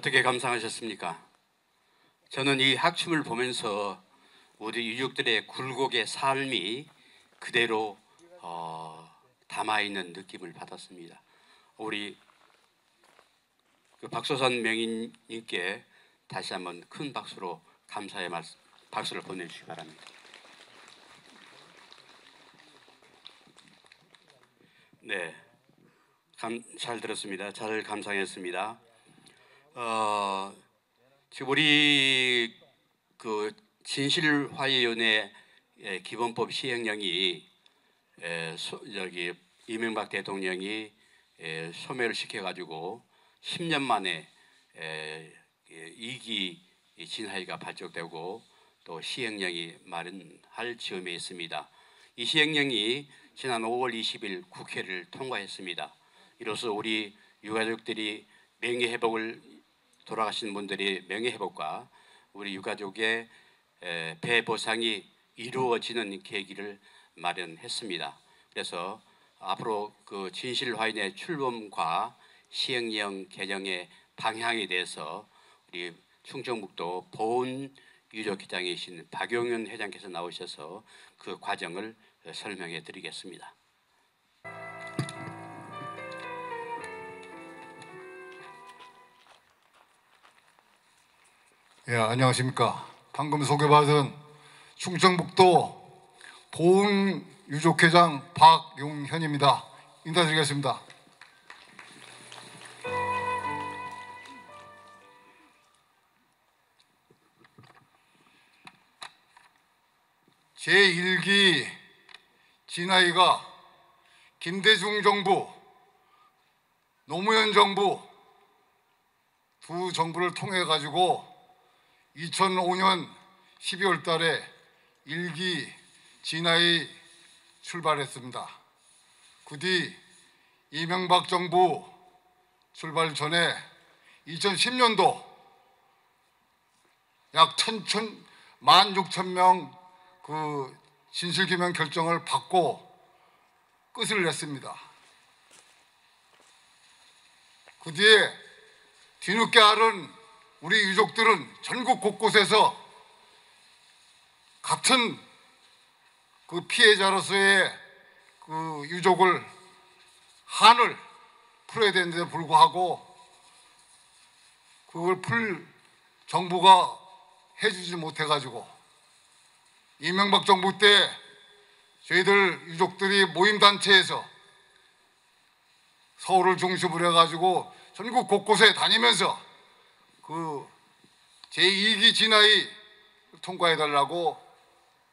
어떻게 감상하셨습니까? 저는 이 학춤을 보면서 우리 유족들의 굴곡의 삶이 그대로 담아있는 느낌을 받았습니다. 우리 박소산 명인님께 다시 한번 큰 박수로 감사의 박수를 보내주시기 바랍니다. 네, 잘 들었습니다. 잘 감상했습니다. 지금 우리 그 진실화해위원회 기본법 시행령이 여기 이명박 대통령이 소멸을 시켜가지고 10년 만에 2기 진화위가 발족되고 또 시행령이 마련할 즈음에 있습니다. 이 시행령이 지난 5월 20일 국회를 통과했습니다. 이로써 우리 유가족들이 명예회복을 돌아가신 분들이 명예회복과 우리 유가족의 배보상이 이루어지는 계기를 마련했습니다. 그래서 앞으로 그 진실화해의 출범과 시행령 개정의 방향에 대해서 우리 충청북도 보훈 유족회장이신 박용윤 회장께서 나오셔서 그 과정을 설명해 드리겠습니다. 예, 안녕하십니까. 방금 소개받은 충청북도 보훈 유족회장 박용현입니다. 인사드리겠습니다. 제1기 진화위가 김대중 정부, 노무현 정부 두 정부를 통해 가지고 2005년 12월 달에 1기 진화위 출발했습니다. 그 뒤 이명박 정부 출발 전에 2010년도 약 16,000명 그 진실규명 결정을 받고 끝을 냈습니다. 그 뒤에 뒤늦게 앓은 우리 유족들은 전국 곳곳에서 같은 그 피해자로서의 그 유족을 한을 풀어야 되는데 불구하고 그걸 풀 정부가 해주지 못해가지고 이명박 정부 때 저희들 유족들이 모임단체에서 서울을 중심으로 해가지고 전국 곳곳에 다니면서 그 제2기 진화위 통과해달라고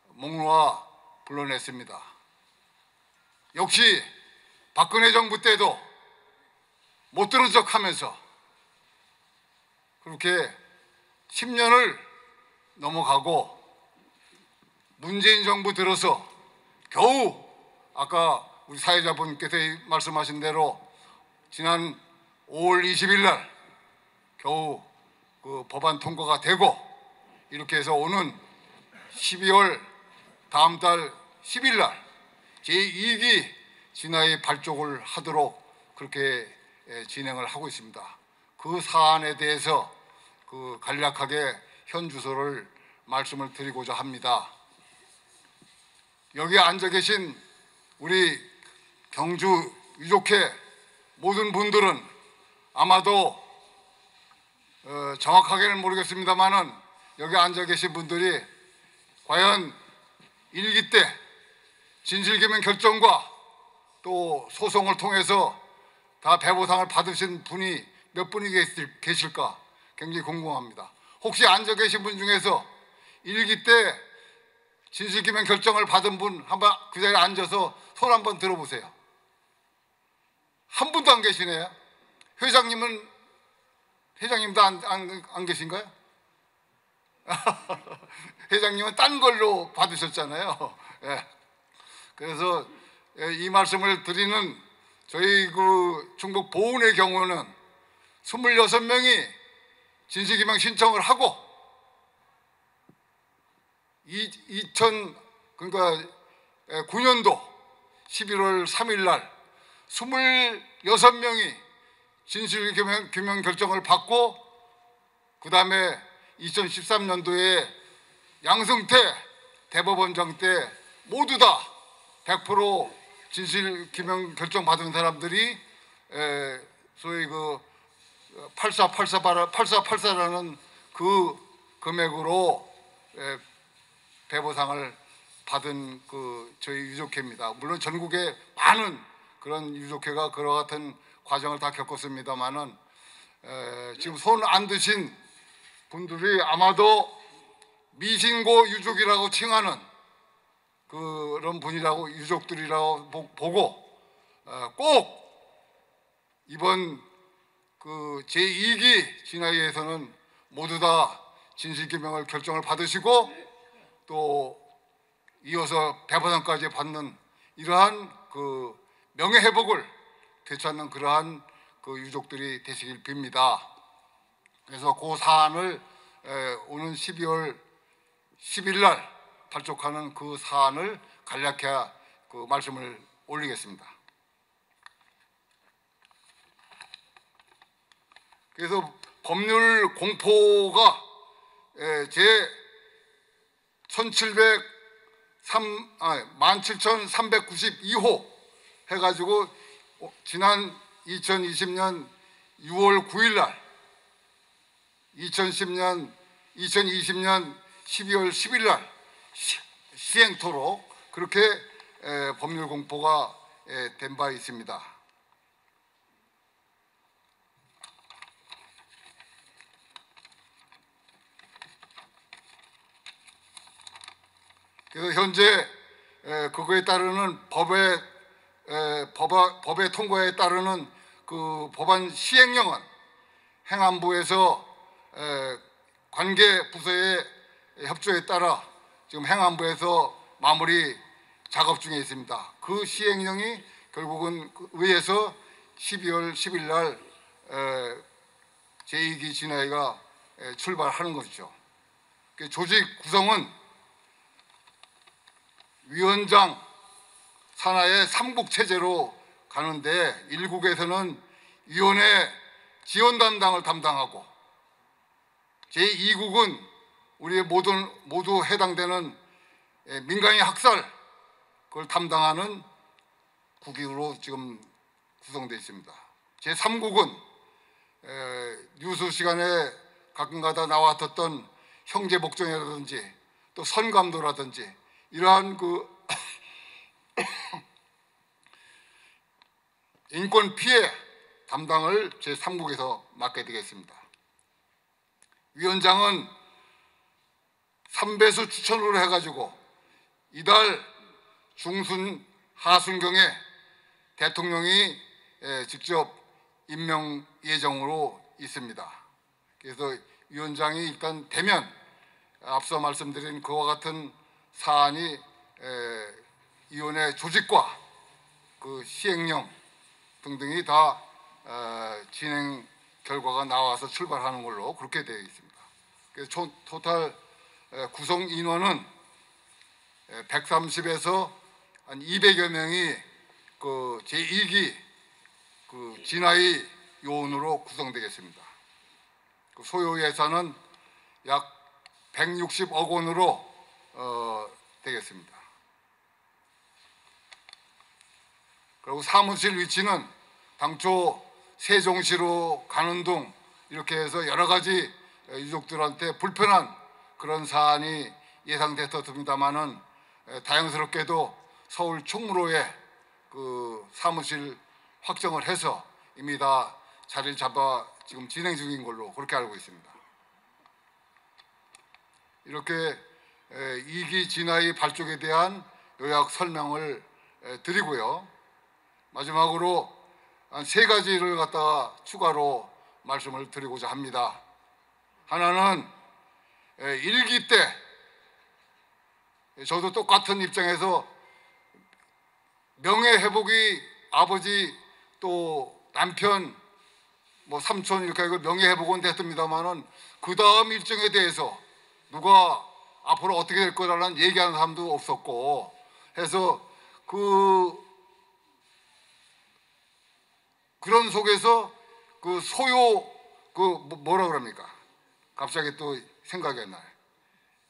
목놓아 불러냈습니다. 역시 박근혜 정부 때도 못 들은 척하면서 그렇게 10년을 넘어가고 문재인 정부 들어서 겨우 아까 우리 사회자분께서 말씀하신 대로 지난 5월 20일 날 겨우 그 법안 통과가 되고 이렇게 해서 오는 12월 다음 달 10일 날 제2기 진화위 발족을 하도록 그렇게 진행을 하고 있습니다. 그 사안에 대해서 그 간략하게 현 주소를 말씀을 드리고자 합니다. 여기 앉아 계신 우리 경주 유족회 모든 분들은 아마도 정확하게는 모르겠습니다만은 여기 앉아 계신 분들이 과연 1기 때 진실규명 결정과 또 소송을 통해서 다 배보상을 받으신 분이 몇 분이 계실까 굉장히 궁금합니다. 혹시 앉아 계신 분 중에서 1기 때 진실규명 결정을 받은 분 한번 그 자리에 앉아서 손 한번 들어보세요. 한 분도 안 계시네요. 회장님도 안 계신가요? 회장님은 딴 걸로 받으셨잖아요. 예. 그래서 이 말씀을 드리는 저희 그 충북 보훈의 경우는 26명이 진실규명 신청을 하고 2009년도 11월 3일 날 26명이 진실규명 결정을 받고 그 다음에 2013년도에 양승태 대법원장 때 모두 다 100% 진실 규명 결정 받은 사람들이 소위 그 8484라는 그 금액으로 배보상을 받은 그 저희 유족회입니다. 물론 전국에 많은 그런 유족회가 그와 같은 과정을 다 겪었습니다만은 지금 손 안 드신 분들이 아마도 미신고 유족이라고 칭하는 그런 분이라고 유족들이라고 보고 꼭 이번 그 제2기 진화위에서는 모두 다 진실규명을 결정을 받으시고 또 이어서 배보상까지 받는 이러한 그 명예회복을 되찾는 그러한 그 유족들이 되시길 빕니다. 그래서 그 사안을 오는 12월 10일 날 발족하는 그 사안을 간략히 그 말씀을 올리겠습니다. 그래서 법률 공포가 제 1792호 해가지고 지난 2020년 6월 9일 날 2020년 12월 10일 날 시행토록 그렇게 법률 공포가 된 바 있습니다. 그래서 현재 그거에 따르는 법의 통과에 따르는 그 법안 시행령은 행안부에서 관계 부서의 협조에 따라 지금 행안부에서 마무리 작업 중에 있습니다. 그 시행령이 결국은 의회에서 12월 10일 날 제2기 진화위가 출발하는 것이죠. 조직 구성은 위원장 산하의 3국 체제로 가는데 1국에서는 위원회 지원 담당을 담당하고 제2국은 우리의 모두 해당되는 민간인 학살 그걸 담당하는 국으로 지금 구성되어 있습니다. 제3국은 뉴스 시간에 가끔가다 나왔었던 형제 복종이라든지 또 선감도라든지 이러한 그 인권 피해 담당을 제3국에서 맡게 되겠습니다. 위원장은 3배수 추천으로 해가지고 이달 중순 하순경에 대통령이 직접 임명 예정으로 있습니다. 그래서 위원장이 일단 되면 앞서 말씀드린 그와 같은 사안이 위원회 조직과 그 시행령 등등이 다 진행 결과가 나와서 출발하는 걸로 그렇게 되어 있습니다. 그래서 토탈 구성 인원은 130에서 한 200여 명이 그 제2기 그 진화위 요원으로 구성되겠습니다. 그 소요 예산은 약 160억 원으로 되겠습니다. 그리고 사무실 위치는 당초 세종시로 가는 동 이렇게 해서 여러 가지 유족들한테 불편한 그런 사안이 예상됐었습니다만은 다행스럽게도 서울 충무로에 그 사무실 확정을 해서 이미 다 자리를 잡아 지금 진행 중인 걸로 그렇게 알고 있습니다. 이렇게 2기 진화위 발족에 대한 요약 설명을 드리고요. 마지막으로 한 3가지를 갖다가 추가로 말씀을 드리고자 합니다. 하나는 1기 때 저도 똑같은 입장에서 명예회복이 아버지 또 남편 뭐 삼촌 이렇게 하고 명예회복은 됐습니다만은 그 다음 일정에 대해서 누가 앞으로 어떻게 될 거라는 얘기하는 사람도 없었고 해서 그런 속에서 그 소요 뭐라 그럽니까? 갑자기 또 생각이 안 나요.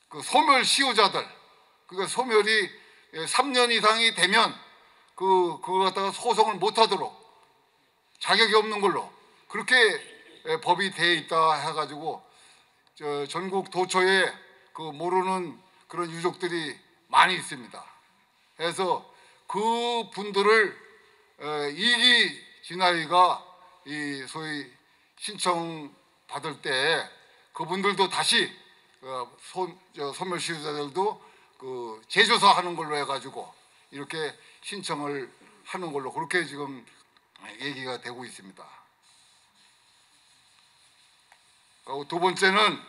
그 소멸 시효자들, 그러니까 소멸이 3년 이상이 되면 그걸 갖다가 소송을 못하도록 자격이 없는 걸로 그렇게 법이 돼 있다 해가지고 전국 도처에 그 모르는 그런 유족들이 많이 있습니다. 그래서 그 분들을 이기 진아이가 이 소위 신청 받을 때 그분들도 다시 소멸 시효자들도 그 재조사 하는 걸로 해가지고 이렇게 신청을 하는 걸로 그렇게 지금 얘기가 되고 있습니다. 그리고 두 번째는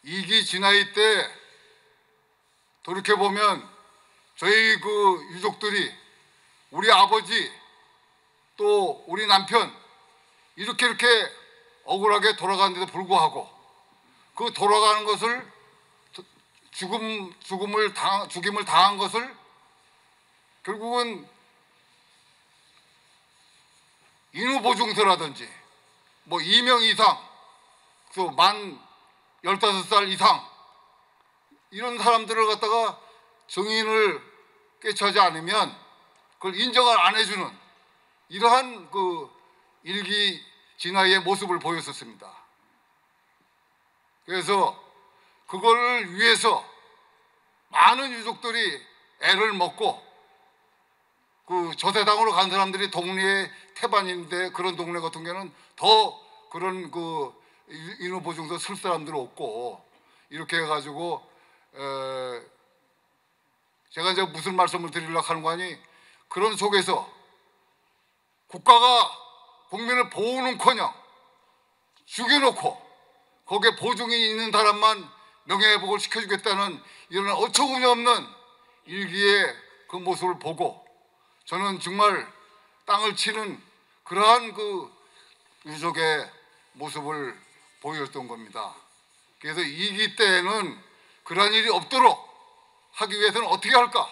이기 진아이 때 돌이켜보면 저희 그 유족들이 우리 아버지 또 우리 남편 이렇게 억울하게 돌아가는데도 불구하고 그 돌아가는 것을 죽임을 당한 것을 결국은 인후보증서라든지 뭐 2명 이상 또 만 15살 이상 이런 사람들을 갖다가 증인을 꿰차지 않으면 그걸 인정을 안 해주는 이러한 그 일기 진아이의 모습을 보였었습니다. 그래서 그걸 위해서 많은 유족들이 애를 먹고 그 저세당으로 간 사람들이 동네에 태반인데 그런 동네 같은 경우는 더 그런 그 인후보증서 쓸 사람들 없고 이렇게 해가지고 제가 이제 무슨 말씀을 드리려고 하는 거 아니 그런 속에서 국가가 국민을 보호는커녕 죽여놓고 거기에 보증이 있는 사람만 명예회복을 시켜주겠다는 이런 어처구니 없는 일기의 그 모습을 보고 저는 정말 땅을 치는 그러한 그 유족의 모습을 보였던 겁니다. 그래서 이기 때에는 그러한 일이 없도록 하기 위해서는 어떻게 할까?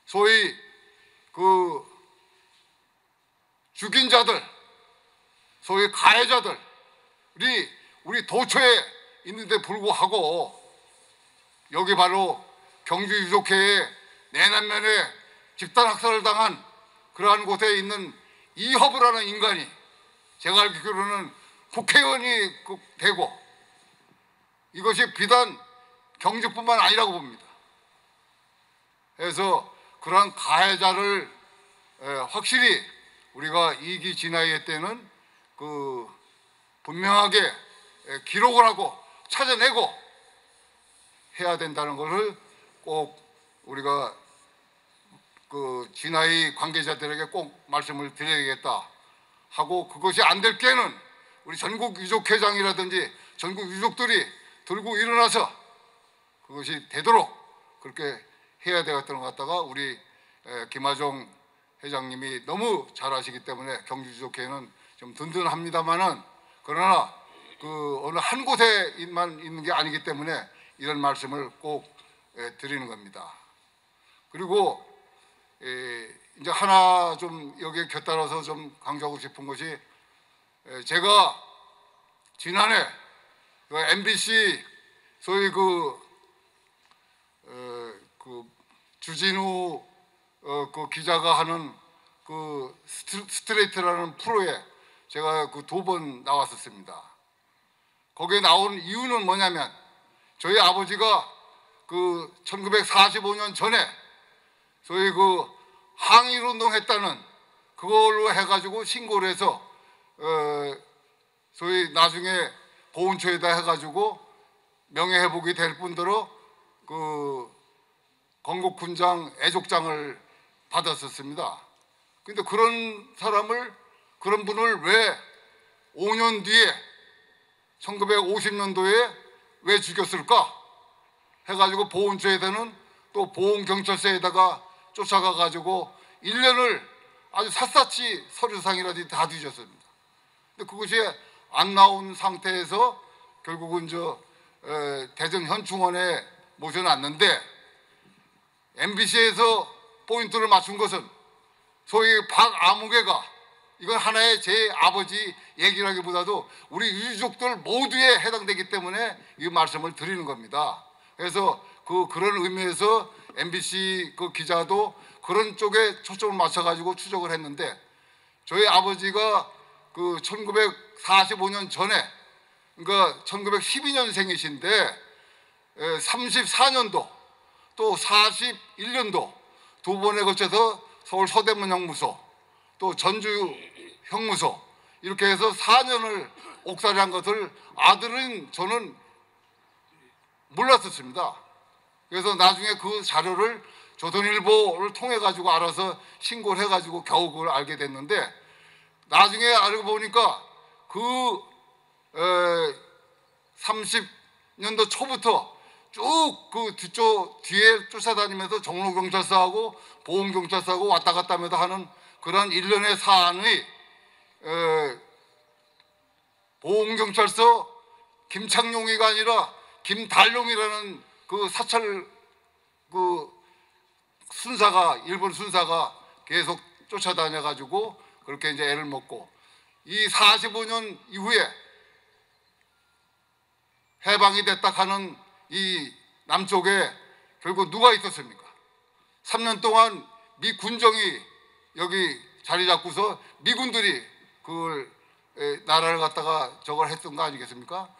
소위 그 죽인 자들, 소위 가해자들이 우리 도처에 있는데 불구하고 여기 바로 경주유족회의 내남면에 집단 학살을 당한 그러한 곳에 있는 이허브라는 인간이 제가 알기로는 국회의원이 되고 이것이 비단 경주뿐만 아니라고 봅니다. 그래서 그러한 가해자를 확실히 우리가 이기 진아이 때는 그 분명하게 기록을 하고 찾아내고 해야 된다는 것을 꼭 우리가 그 진아이 관계자들에게 꼭 말씀을 드려야겠다 하고 그것이 안 될 때는 우리 전국 유족회장이라든지 전국 유족들이 들고 일어나서 그것이 되도록 그렇게 해야 되겠다는 것 같다가 우리 김하종 회장님이 너무 잘하시기 때문에 경주유족회는 좀 든든합니다만은 그러나 그 어느 한 곳에만 있는 게 아니기 때문에 이런 말씀을 꼭 드리는 겁니다. 그리고 이제 하나 좀 여기에 곁들여서 좀 강조하고 싶은 것이 제가 지난해 그 MBC 소위 그 주진우 그 기자가 하는 그 스트레이트라는 프로에 제가 그 2번 나왔었습니다. 거기에 나온 이유는 뭐냐면 저희 아버지가 그 1945년 전에 소위 그 항일 운동했다는 그걸로 해가지고 신고를 해서 소위 나중에 보훈처에다 해가지고 명예회복이 될 뿐더러 그 건국훈장 애족장을 받았었습니다. 근데 그런 분을 왜 5년 뒤에 1950년도에 왜 죽였을까 해가지고 보훈처에다는 또 보훈경찰서에다가 쫓아가가지고 1년을 아주 샅샅이 서류상이라든지 다 뒤졌습니다. 근데 그것이 안 나온 상태에서 결국은 대전 현충원에 모셔놨는데 MBC에서 포인트를 맞춘 것은 소위 박아무개가 이건 하나의 제 아버지 얘기라기보다도 우리 유족들 모두에 해당되기 때문에 이 말씀을 드리는 겁니다. 그래서 그런 의미에서 MBC 그 기자도 그런 쪽에 초점을 맞춰가지고 추적을 했는데, 저희 아버지가 그 1945년 전에, 그러니까 1912년생이신데 34년도 또 41년도 두 번에 걸쳐서 서울 서대문 형무소 또 전주 형무소 이렇게 해서 4년을 옥살이한 것을 아들은 저는 몰랐었습니다. 그래서 나중에 그 자료를 조선일보를 통해 가지고 알아서 신고를 해가지고 겨우 그걸 알게 됐는데, 나중에 알고 보니까 그 30년도 초부터 쭉 그 뒤에 쫓아다니면서 종로경찰서하고 보험경찰서하고 왔다 갔다 하면서 하는 그런 일련의 사안의 보험경찰서 김창룡이가 아니라 김달룡이라는 그 사찰 그 순사가, 일본 순사가 계속 쫓아다녀가지고 그렇게 이제 애를 먹고, 이 45년 이후에 해방이 됐다 하는 이 남쪽에 결국 누가 있었습니까? 3년 동안 미 군정이 여기 자리 잡고서 미군들이 그걸 나라를 갖다가 저걸 했던 거 아니겠습니까?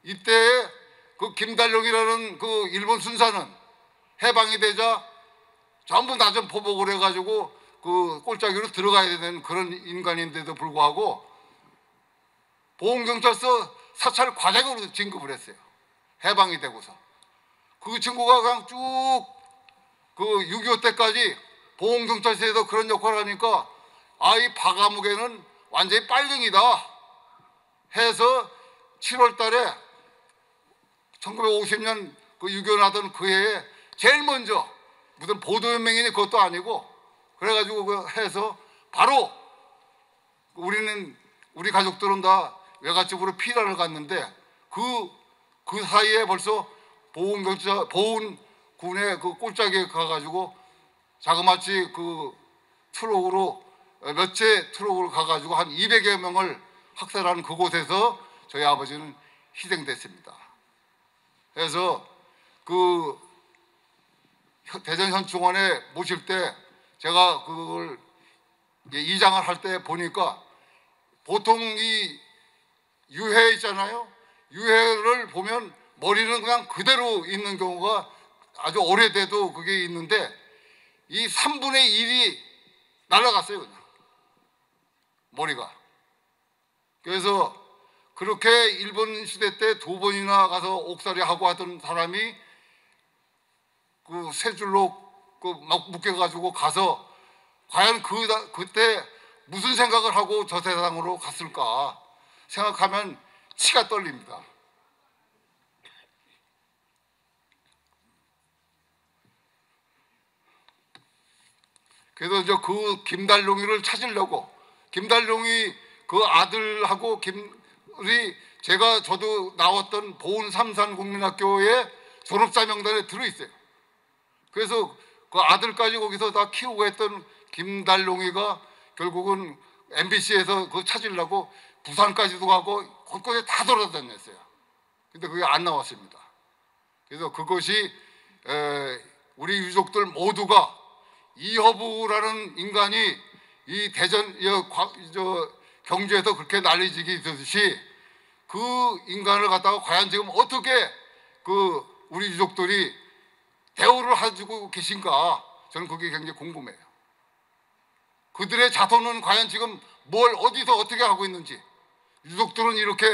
이때 그 김달룡이라는 그 일본 순사는 해방이 되자 전부 나좀 포복을 해가지고 그 꼴짜기로 들어가야 되는 그런 인간인데도 불구하고 보험경찰서 사찰 과장으로 진급을 했어요. 해방이 되고서. 그 친구가 그냥 쭉 그 6.25 때까지 보험경찰서에서 그런 역할을 하니까 이 박아무개는 완전히 빨갱이다 해서 7월 달에 1950년 그 6.25 나던 그 해에 제일 먼저 무슨 보도연맹이니 그것도 아니고 그래가지고 그 해서 바로 우리 가족들은 다 외갓집으로 피난을 갔는데 그 사이에 벌써 보훈군의 그 꼴짝이에 가가지고 자그마치 그 트럭으로 몇째 트럭으로 가가지고 한 200여 명을 학살하는 그곳에서 저희 아버지는 희생됐습니다. 그래서 그 대전 현충원에 모실 때 제가 그걸 이장을 할 때 보니까 보통 이 유해 있잖아요. 유해를 보면 머리는 그냥 그대로 있는 경우가 아주 오래돼도 그게 있는데 이 3분의 1이 날아갔어요, 그냥 머리가. 그래서 그렇게 일본 시대 때 2번이나 가서 옥살이 하고 하던 사람이 그 세 줄로 그 막 묶여가지고 가서 과연 그때 무슨 생각을 하고 저 세상으로 갔을까 생각하면 치가 떨립니다. 그래서 이제 그 김달룡이를 찾으려고, 김달룡이 그 아들하고 저도 나왔던 보훈 삼산국민학교의 졸업자 명단에 들어있어요. 그래서 그 아들까지 거기서 다 키우고 했던 김달룡이가 결국은 MBC에서 그거 찾으려고 부산까지도 가고 곳곳에 다 돌아다녔어요. 근데 그게 안 나왔습니다. 그래서 그것이 우리 유족들 모두가 이허부라는 인간이 이 대전 경주에서 그렇게 난리지기 있듯이 그 인간을 갖다가 과연 지금 어떻게 그 우리 유족들이 대우를 해주고 계신가, 저는 그게 굉장히 궁금해요. 그들의 자손은 과연 지금 뭘 어디서 어떻게 하고 있는지, 유족들은 이렇게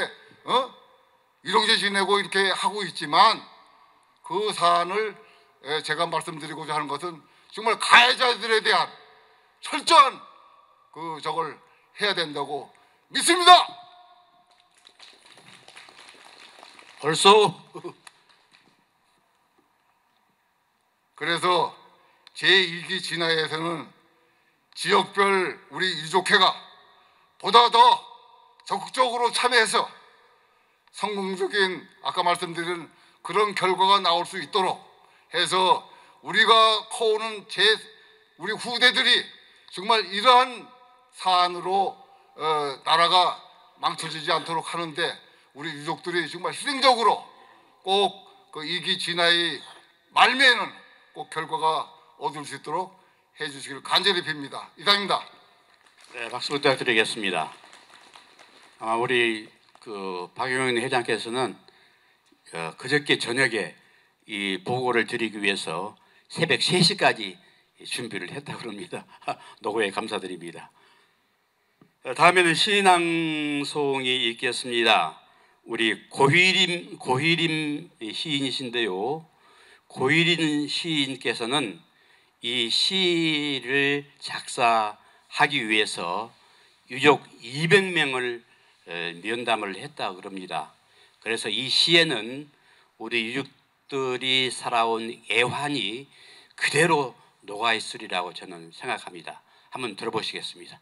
일용제 지내고 이렇게 하고 있지만 그 사안을 제가 말씀드리고자 하는 것은 정말 가해자들에 대한 철저한 저걸 해야 된다고 믿습니다. 벌써 그래서 제2기 진화에서는 지역별 우리 유족회가 보다 더 적극적으로 참여해서 성공적인 아까 말씀드린 그런 결과가 나올 수 있도록 해서 우리가 커오는 우리 후대들이 정말 이러한 사안으로 나라가 망쳐지지 않도록 하는데 우리 유족들이 정말 희생적으로 꼭 그 이기 진화의 말미에는 꼭 결과가 얻을 수 있도록 해주시기를 간절히 빕니다. 이상입니다. 네, 박수 부탁드리겠습니다. 우리 박용현 회장께서는 그저께 저녁에 이 보고를 드리기 위해서 새벽 3시까지 준비를 했다고 합니다. 노고에 감사드립니다. 다음에는 시인낭송이 있겠습니다. 우리 고희림 시인이신데요. 고희림 시인께서는 이 시를 작사하기 위해서 유족 200명을 면담을 했다고 합니다. 그래서 이 시에는 우리 유족들이 살아온 애환이 그대로 녹아 있으리라고 저는 생각합니다. 한번 들어보시겠습니다.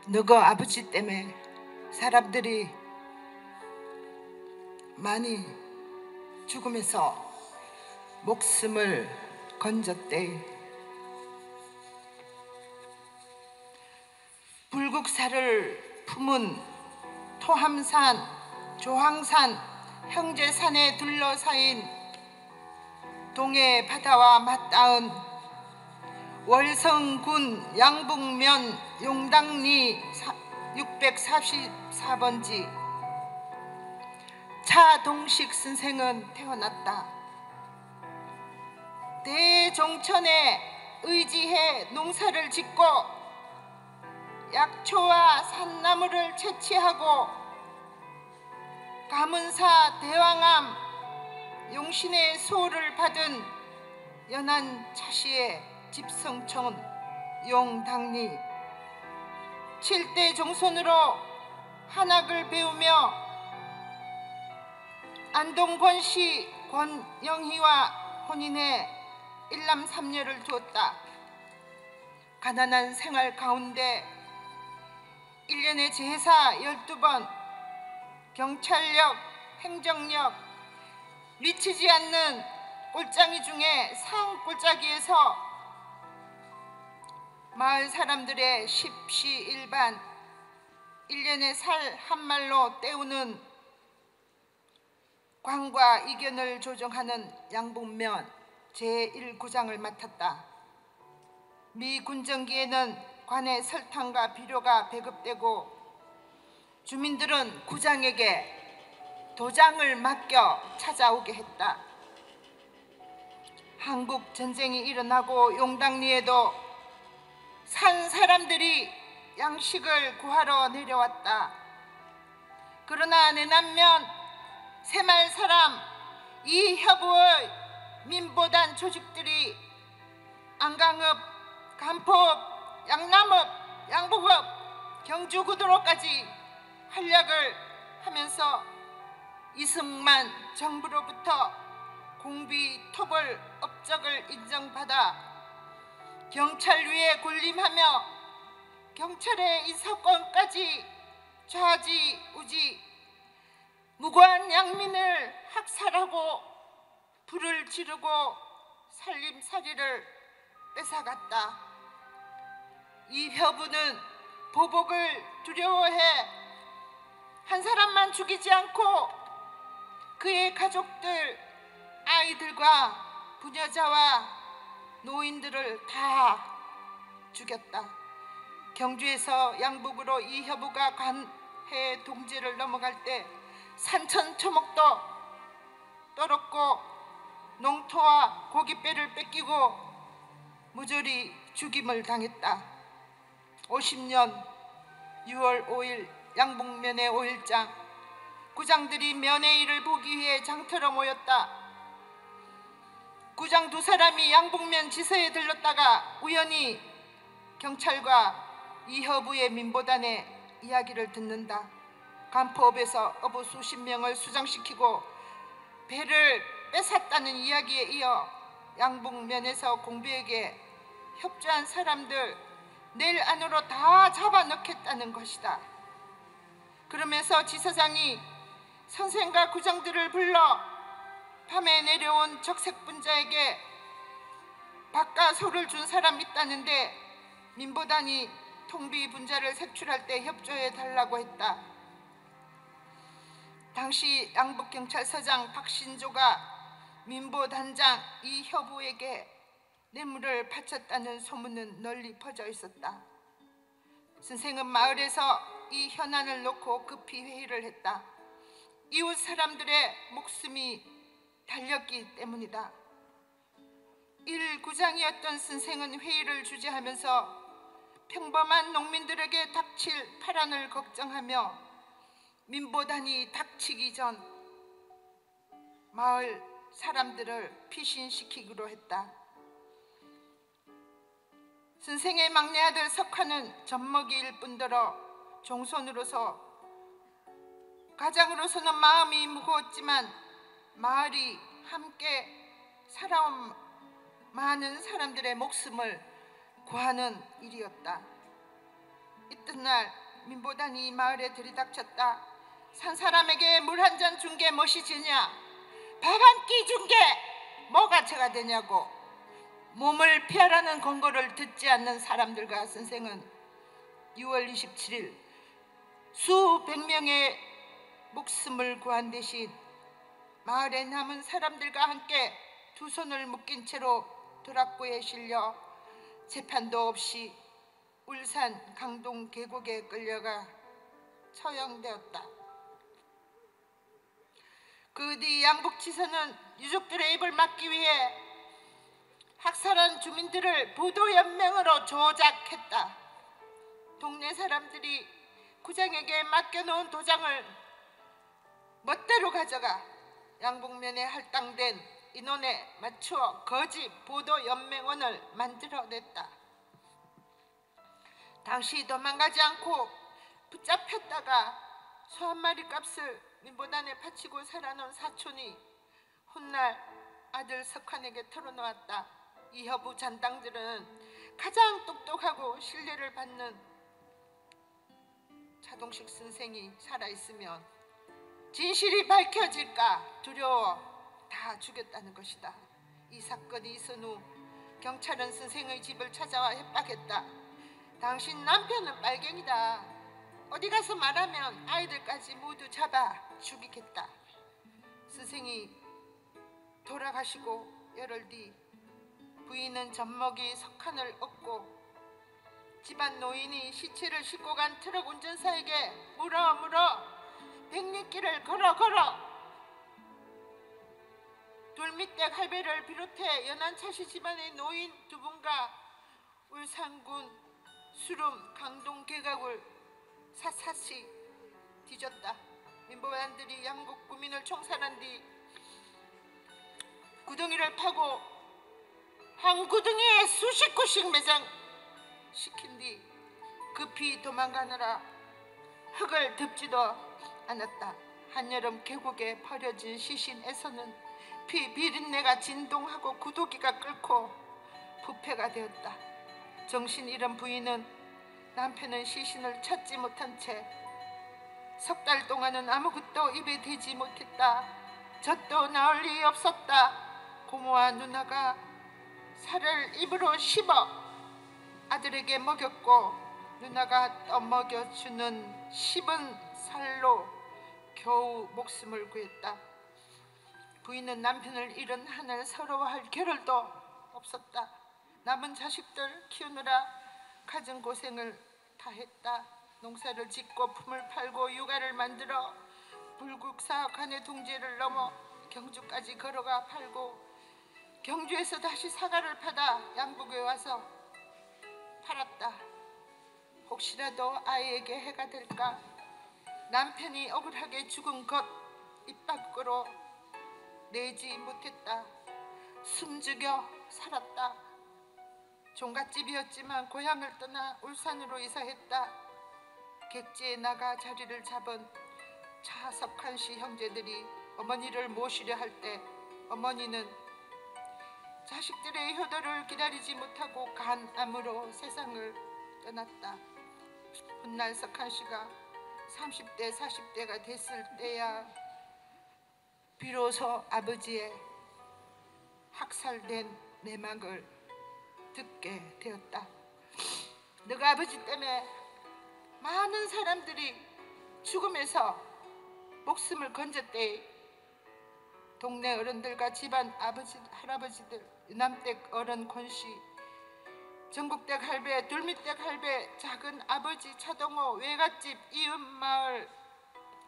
너그 아버지 때문에 사람들이 많이 죽으면서 목숨을 건졌대. 불국사를 품은 토함산, 조항산, 형제산에 둘러싸인 동해 바다와 맞닿은 월성군 양북면 용당리 644번지 차동식 선생은 태어났다. 대종천에 의지해 농사를 짓고 약초와 산나물을 채취하고 가문사 대왕암 용신의 소를 받은 연한 차씨의 집성촌 용당리 7대 종손으로 한학을 배우며 안동권씨 권영희와 혼인해 일남 삼녀를 두었다. 가난한 생활 가운데 1년에 제사 12번, 경찰력, 행정력, 미치지 않는 꼴짱이 중에 상꼴짜기에서 마을 사람들의 십시일반 1년에 살 한 말로 때우는 관과 이견을 조정하는 양북면 제1구장을 맡았다. 미 군정기에는 관의 설탕과 비료가 배급되고 주민들은 구장에게 도장을 맡겨 찾아오게 했다. 한국 전쟁이 일어나고 용당리에도 산 사람들이 양식을 구하러 내려왔다. 그러나 내남면 새마을 사람 이협우의 민보단 조직들이 안강읍, 간포읍, 양남읍, 양북읍, 경주구도로까지 활약을 하면서 이승만 정부로부터 공비 토벌 업적을 인정받아 경찰 위에 군림하며 경찰의 인사권까지 좌지우지 무고한 양민을 학살하고 불을 지르고 살림살이를 뺏어갔다. 이협우는 보복을 두려워해 한 사람만 죽이지 않고 그의 가족들, 아이들과 부녀자와 노인들을 다 죽였다. 경주에서 양북으로 이협우가 관해 동지를 넘어갈 때 산천초목도 떨었고 농토와 고깃배를 뺏기고 무조리 죽임을 당했다. 50년 6월 5일 양북면회 5일장, 구장들이 면회일을 보기 위해 장터로 모였다. 구장 두 사람이 양북면 지서에 들렀다가 우연히 경찰과 이허부의 민보단의 이야기를 듣는다. 간포읍에서 어부 수십 명을 수장시키고 배를 뺏었다는 이야기에 이어 양북면에서 공비에게 협조한 사람들 내일 안으로 다 잡아넣겠다는 것이다. 그러면서 지서장이 선생과 구장들을 불러 밤에 내려온 적색분자에게 밥과 소를 준 사람 있다는데 민보단이 통비 분자를 색출할 때 협조해 달라고 했다. 당시 양북경찰서장 박신조가 민보단장 이협우에게 뇌물을 바쳤다는 소문은 널리 퍼져 있었다. 선생은 마을에서 이 현안을 놓고 급히 회의를 했다. 이웃 사람들의 목숨이 달렸기 때문이다. 1구장이었던 선생은 회의를 주재하면서 평범한 농민들에게 닥칠 파란을 걱정하며 민보단이 닥치기 전 마을 사람들을 피신시키기로 했다. 선생의 막내 아들 석화는 젖먹이일 뿐더러 종손으로서 가장으로서는 마음이 무거웠지만 마을이 함께 살아온 많은 사람들의 목숨을 구하는 일이었다. 이튿날 민보단이 마을에 들이닥쳤다. 산 사람에게 물 한 잔 준 게 멋이 지냐? 밥 한 끼 준 게 뭐가 죄가 되냐고. 몸을 피하라는 권고를 듣지 않는 사람들과 선생은 6월 27일 수백 명의 목숨을 구한 대신 마을에 남은 사람들과 함께 두 손을 묶인 채로 도락구에 실려 재판도 없이 울산 강동 계곡에 끌려가 처형되었다. 그 뒤 양북지서는 유족들의 입을 막기 위해 학살한 주민들을 보도연맹으로 조작했다. 동네 사람들이 구장에게 맡겨놓은 도장을 멋대로 가져가 양북면에 할당된 인원에 맞추어 거짓 보도연맹원을 만들어냈다. 당시 도망가지 않고 붙잡혔다가 소 한 마리 값을 민보단에 바치고 살아놓은 사촌이 훗날 아들 석환에게 털어놓았다. 이허부 잔당들은 가장 똑똑하고 신뢰를 받는 차동식 선생이 살아있으면 진실이 밝혀질까 두려워 다 죽였다는 것이다. 이 사건이 있은 후 경찰은 선생의 집을 찾아와 협박했다. 당신 남편은 빨갱이다. 어디 가서 말하면 아이들까지 모두 잡아 죽이겠다. 선생이 돌아가시고 열흘 뒤 부인은 젖먹이 석환을 얻고 집안 노인이 시체를 싣고 간 트럭 운전사에게 물어 백리길을 걸어 돌밑댁 할배를 비롯해 연안차시 집안의 노인 두 분과 울산군 수름 강동 계각을 샅샅이 뒤졌다. 민보단들이 양북 구민을 총살한 뒤 구덩이를 파고 한 구덩이에 수십 구씩 매장시킨 뒤 급히 도망가느라 흙을 덮지도 않았다. 한여름 계곡에 버려진 시신에서는 피 비린내가 진동하고 구더기가 끓고 부패가 되었다. 정신 잃은 부인은 남편은 시신을 찾지 못한 채 석 달 동안은 아무것도 입에 대지 못했다. 젖도 나올 리 없었다. 고모와 누나가 살을 입으로 씹어 아들에게 먹였고 누나가 떠먹여주는 씹은 살로 겨우 목숨을 구했다. 부인은 남편을 잃은 하늘 서러워할 겨를도 없었다. 남은 자식들 키우느라 가진 고생을 다 했다. 농사를 짓고 품을 팔고 육아를 만들어 불국사 관의 동지를 넘어 경주까지 걸어가 팔고 경주에서 다시 사과를 파다 양북에 와서 팔았다. 혹시라도 아이에게 해가 될까? 남편이 억울하게 죽은 것 입 밖으로 내지 못했다. 숨죽여 살았다. 종갓집이었지만 고향을 떠나 울산으로 이사했다. 객지에 나가 자리를 잡은 차석한 씨 형제들이 어머니를 모시려 할 때 어머니는 자식들의 효도를 기다리지 못하고 간암으로 세상을 떠났다. 훗날 석한 씨가 30대 40대가 됐을 때야 비로소 아버지의 학살된 내막을 듣게 되었다. 너가 아버지 때문에 많은 사람들이 죽음에서 목숨을 건졌대. 동네 어른들과 집안 아버지, 할아버지들, 남댁 어른 권씨, 전국댁 할배, 둘밑댁 할배, 작은 아버지 차동호, 외갓집, 이웃마을,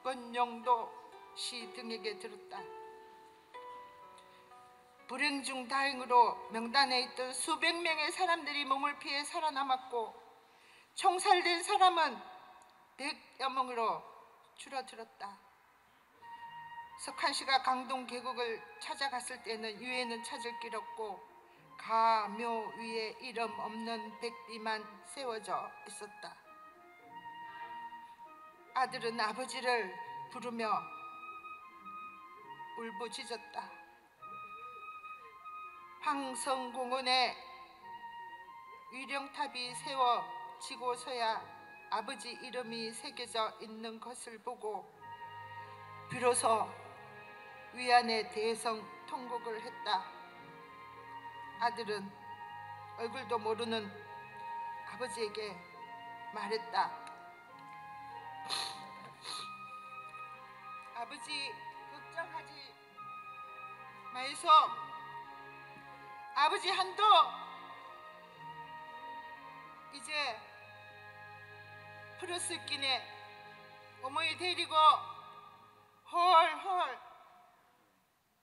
권영도 씨 등에게 들었다. 불행 중 다행으로 명단에 있던 수백 명의 사람들이 몸을 피해 살아남았고 총살된 사람은 100여 명으로 줄어들었다. 석한 씨가 강동 계곡을 찾아갔을 때는 위에는 찾을 길 없고 가묘 위에 이름 없는 백비만 세워져 있었다. 아들은 아버지를 부르며 울부짖었다. 황성공원에 위령탑이 세워지고서야 아버지 이름이 새겨져 있는 것을 보고 비로소 위안의 대성 통곡을 했다. 아들은 얼굴도 모르는 아버지에게 말했다. 아버지 걱정하지 마이소. 아버지 한도 이제 풀었을 끼네. 어머니 데리고 헐헐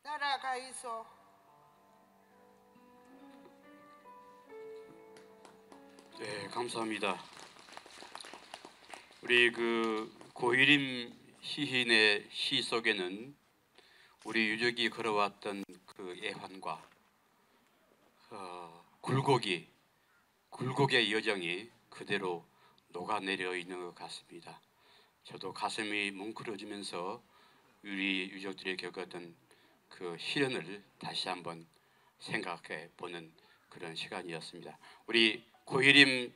날아가이소. 네, 감사합니다. 우리 고일임 시인의 시 속에는 우리 유족이 걸어왔던 그 애환과 굴곡의 여정이 그대로 녹아내려 있는 것 같습니다. 저도 가슴이 뭉클어지면서 우리 유족들이 겪었던 그 시련을 다시 한번 생각해 보는 그런 시간이었습니다. 우리 고일임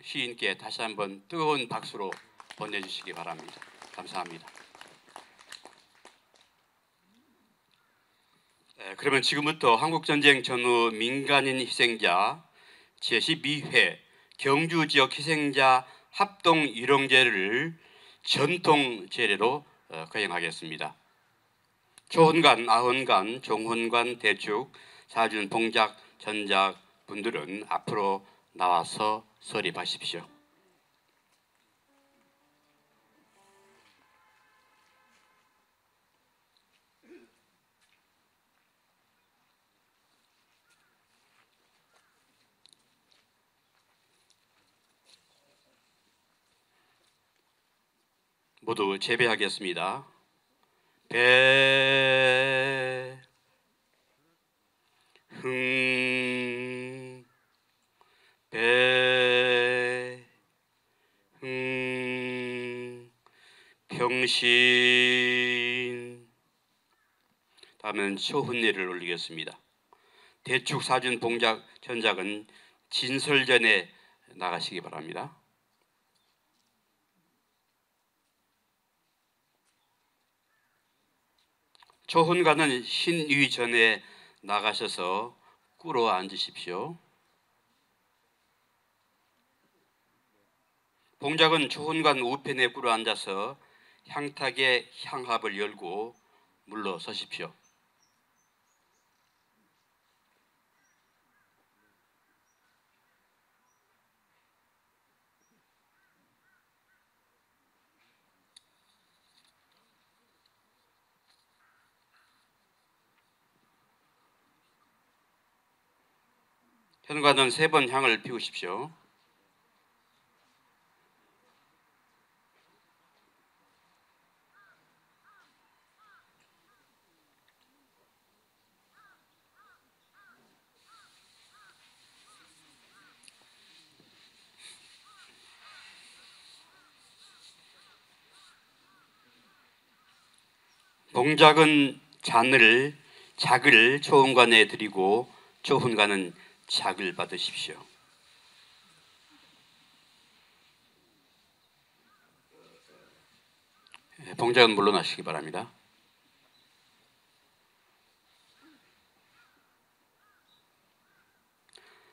시인께 다시 한번 뜨거운 박수로 보내주시기 바랍니다. 감사합니다. 그러면 지금부터 한국전쟁 전후 민간인 희생자 제12회 경주지역 희생자 합동 일용제를 전통 제례로 거행하겠습니다. 초혼관, 아혼관, 종혼관, 대축, 사준, 봉작, 전작 분들은 앞으로 나와서 서립하십시오. 모두 재배하겠습니다. 병신. 다음은 초훈례를 올리겠습니다. 대축, 사준, 봉작, 전작은 진설전에 나가시기 바랍니다. 초혼가는 신위전에 나가셔서 꿇어 앉으십시오. 봉작은 초혼관 우편에 꿇어 앉아서 향탁의 향합을 열고 물러서십시오. 현관은 3번 향을 피우십시오. 봉작은 작을 초혼관에 드리고 초혼관은 작을 받으십시오. 봉작은 물러나시기 바랍니다.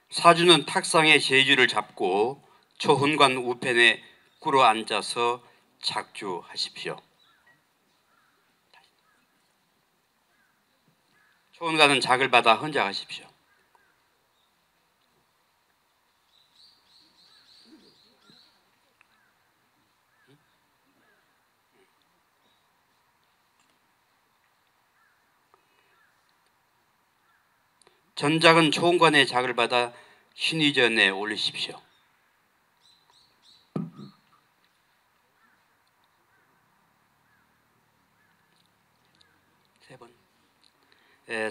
사주는 탁상의 제주를 잡고 초혼관 우편에 꿇어 앉아서 작주하십시오. 초혼관은 작을 받아 헌작하십시오. 전작은 초혼관의 작을 받아 신의전에 올리십시오. 세 번.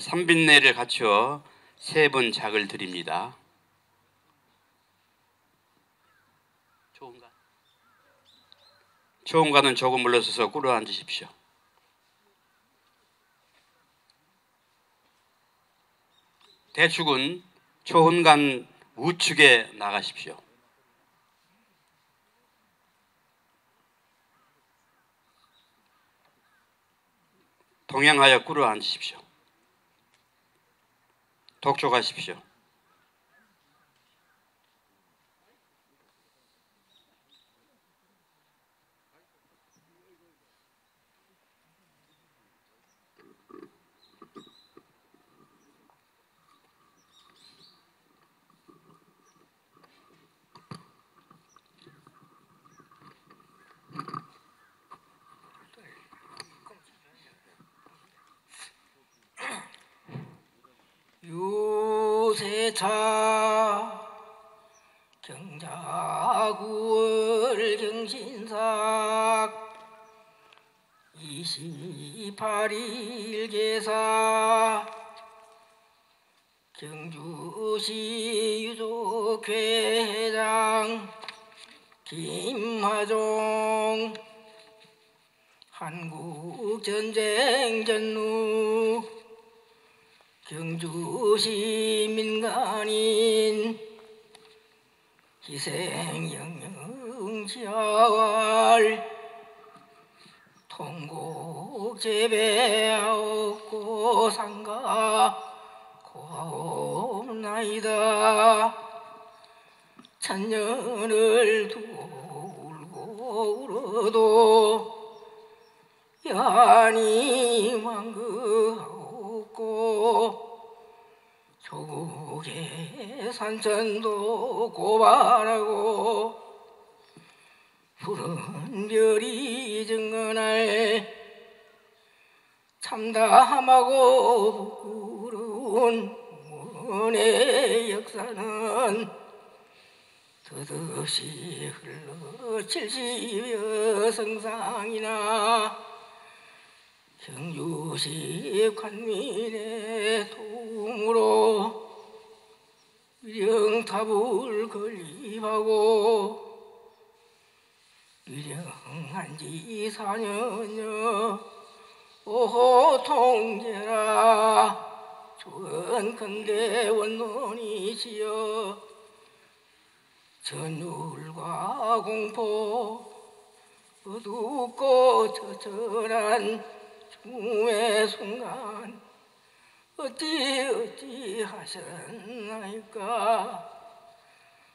삼빈내를 갖추어 3번 작을 드립니다. 초혼관은 조금 물러서서 꿇어 앉으십시오. 대축은 초혼관 우측에 나가십시오. 동행하여 꿇어 앉으십시오. 독촉하십시오. 유세차 경자구월 경신삭 28일 계사 경주시 유족회장 김하종 한국전쟁 전후 경주시 민간인 희생영영지하왈 통곡재배하옵고 상가 고하옵나이다. 천년을 두고 울고 울어도 야니 완극하옵고 조국의 산천도 고발하고 푸른 별이 증언할 참담하고 부끄러운 문의 역사는 더없이 흘러 70여 성상이나 경주시 관민의 도움으로 위령탑을 건립하고 위령한 지 4년여 오호통제라 주은컨대 원론이시여 전율과 공포 어둡고 처절한 죽음의 순간 어찌 하셨나이까.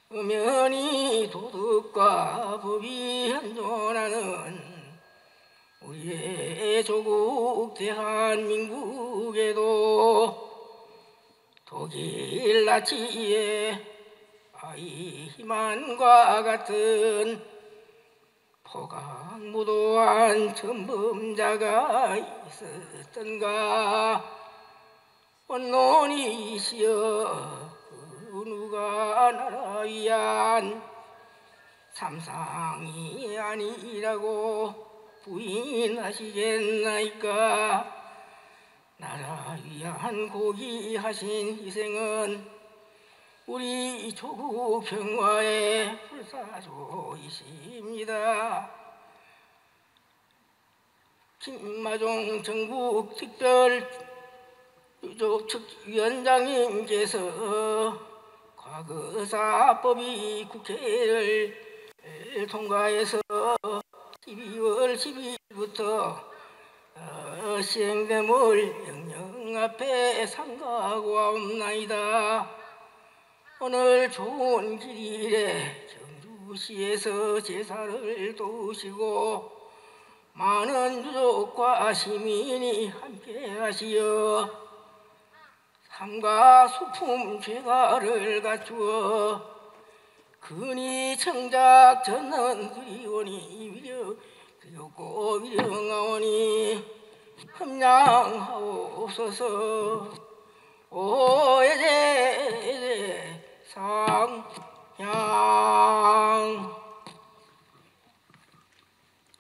엄연히 도덕과 법이 현존하는 우리의 조국 대한민국에도 독일 나치의 아이히만과 같은 포강무도한 전범자가 있었던가. 원론이시여 그 누가 나라 위한 삼상이 아니라고 부인하시겠나이까. 나라 위한 고귀하신 희생은 우리 조국 평화의 불사조이십니다. 김마종 전국 특별 유족 위원장님께서 과거사법이 국회를 통과해서 12월 12일부터 시행됨을 영영 앞에 상고하고 왔나이다. 오늘 좋은 길일에 경주시에서 제사를 도우시고 많은 유족과 시민이 함께하시어 삼가 수품 죄가를 갖추어 근이 청작 전는 그리오니 그리고 위령하오니 흠양하옵소서. 오예제 상향.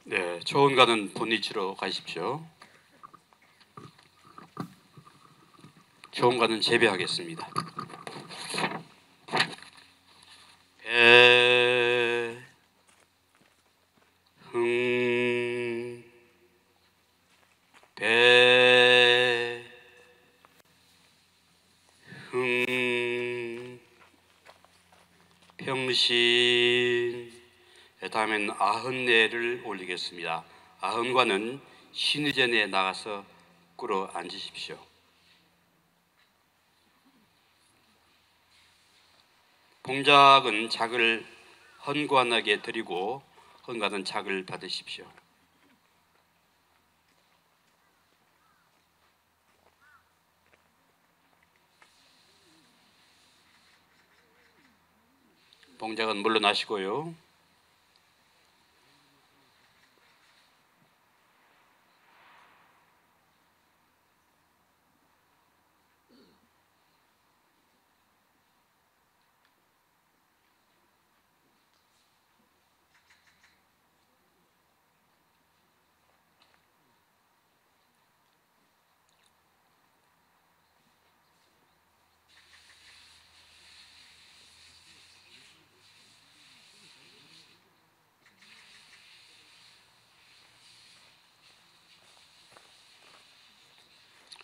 네, 초원가는 본위치로 가십시오. 초원가는 재배하겠습니다. 평신. 다음엔 아흔례를 올리겠습니다. 아흔과는 신의전에 나가서 꿇어 앉으십시오. 봉작은 작을 헌관에게 드리고 헌관은 작을 받으십시오. 봉작은 물러나시고요.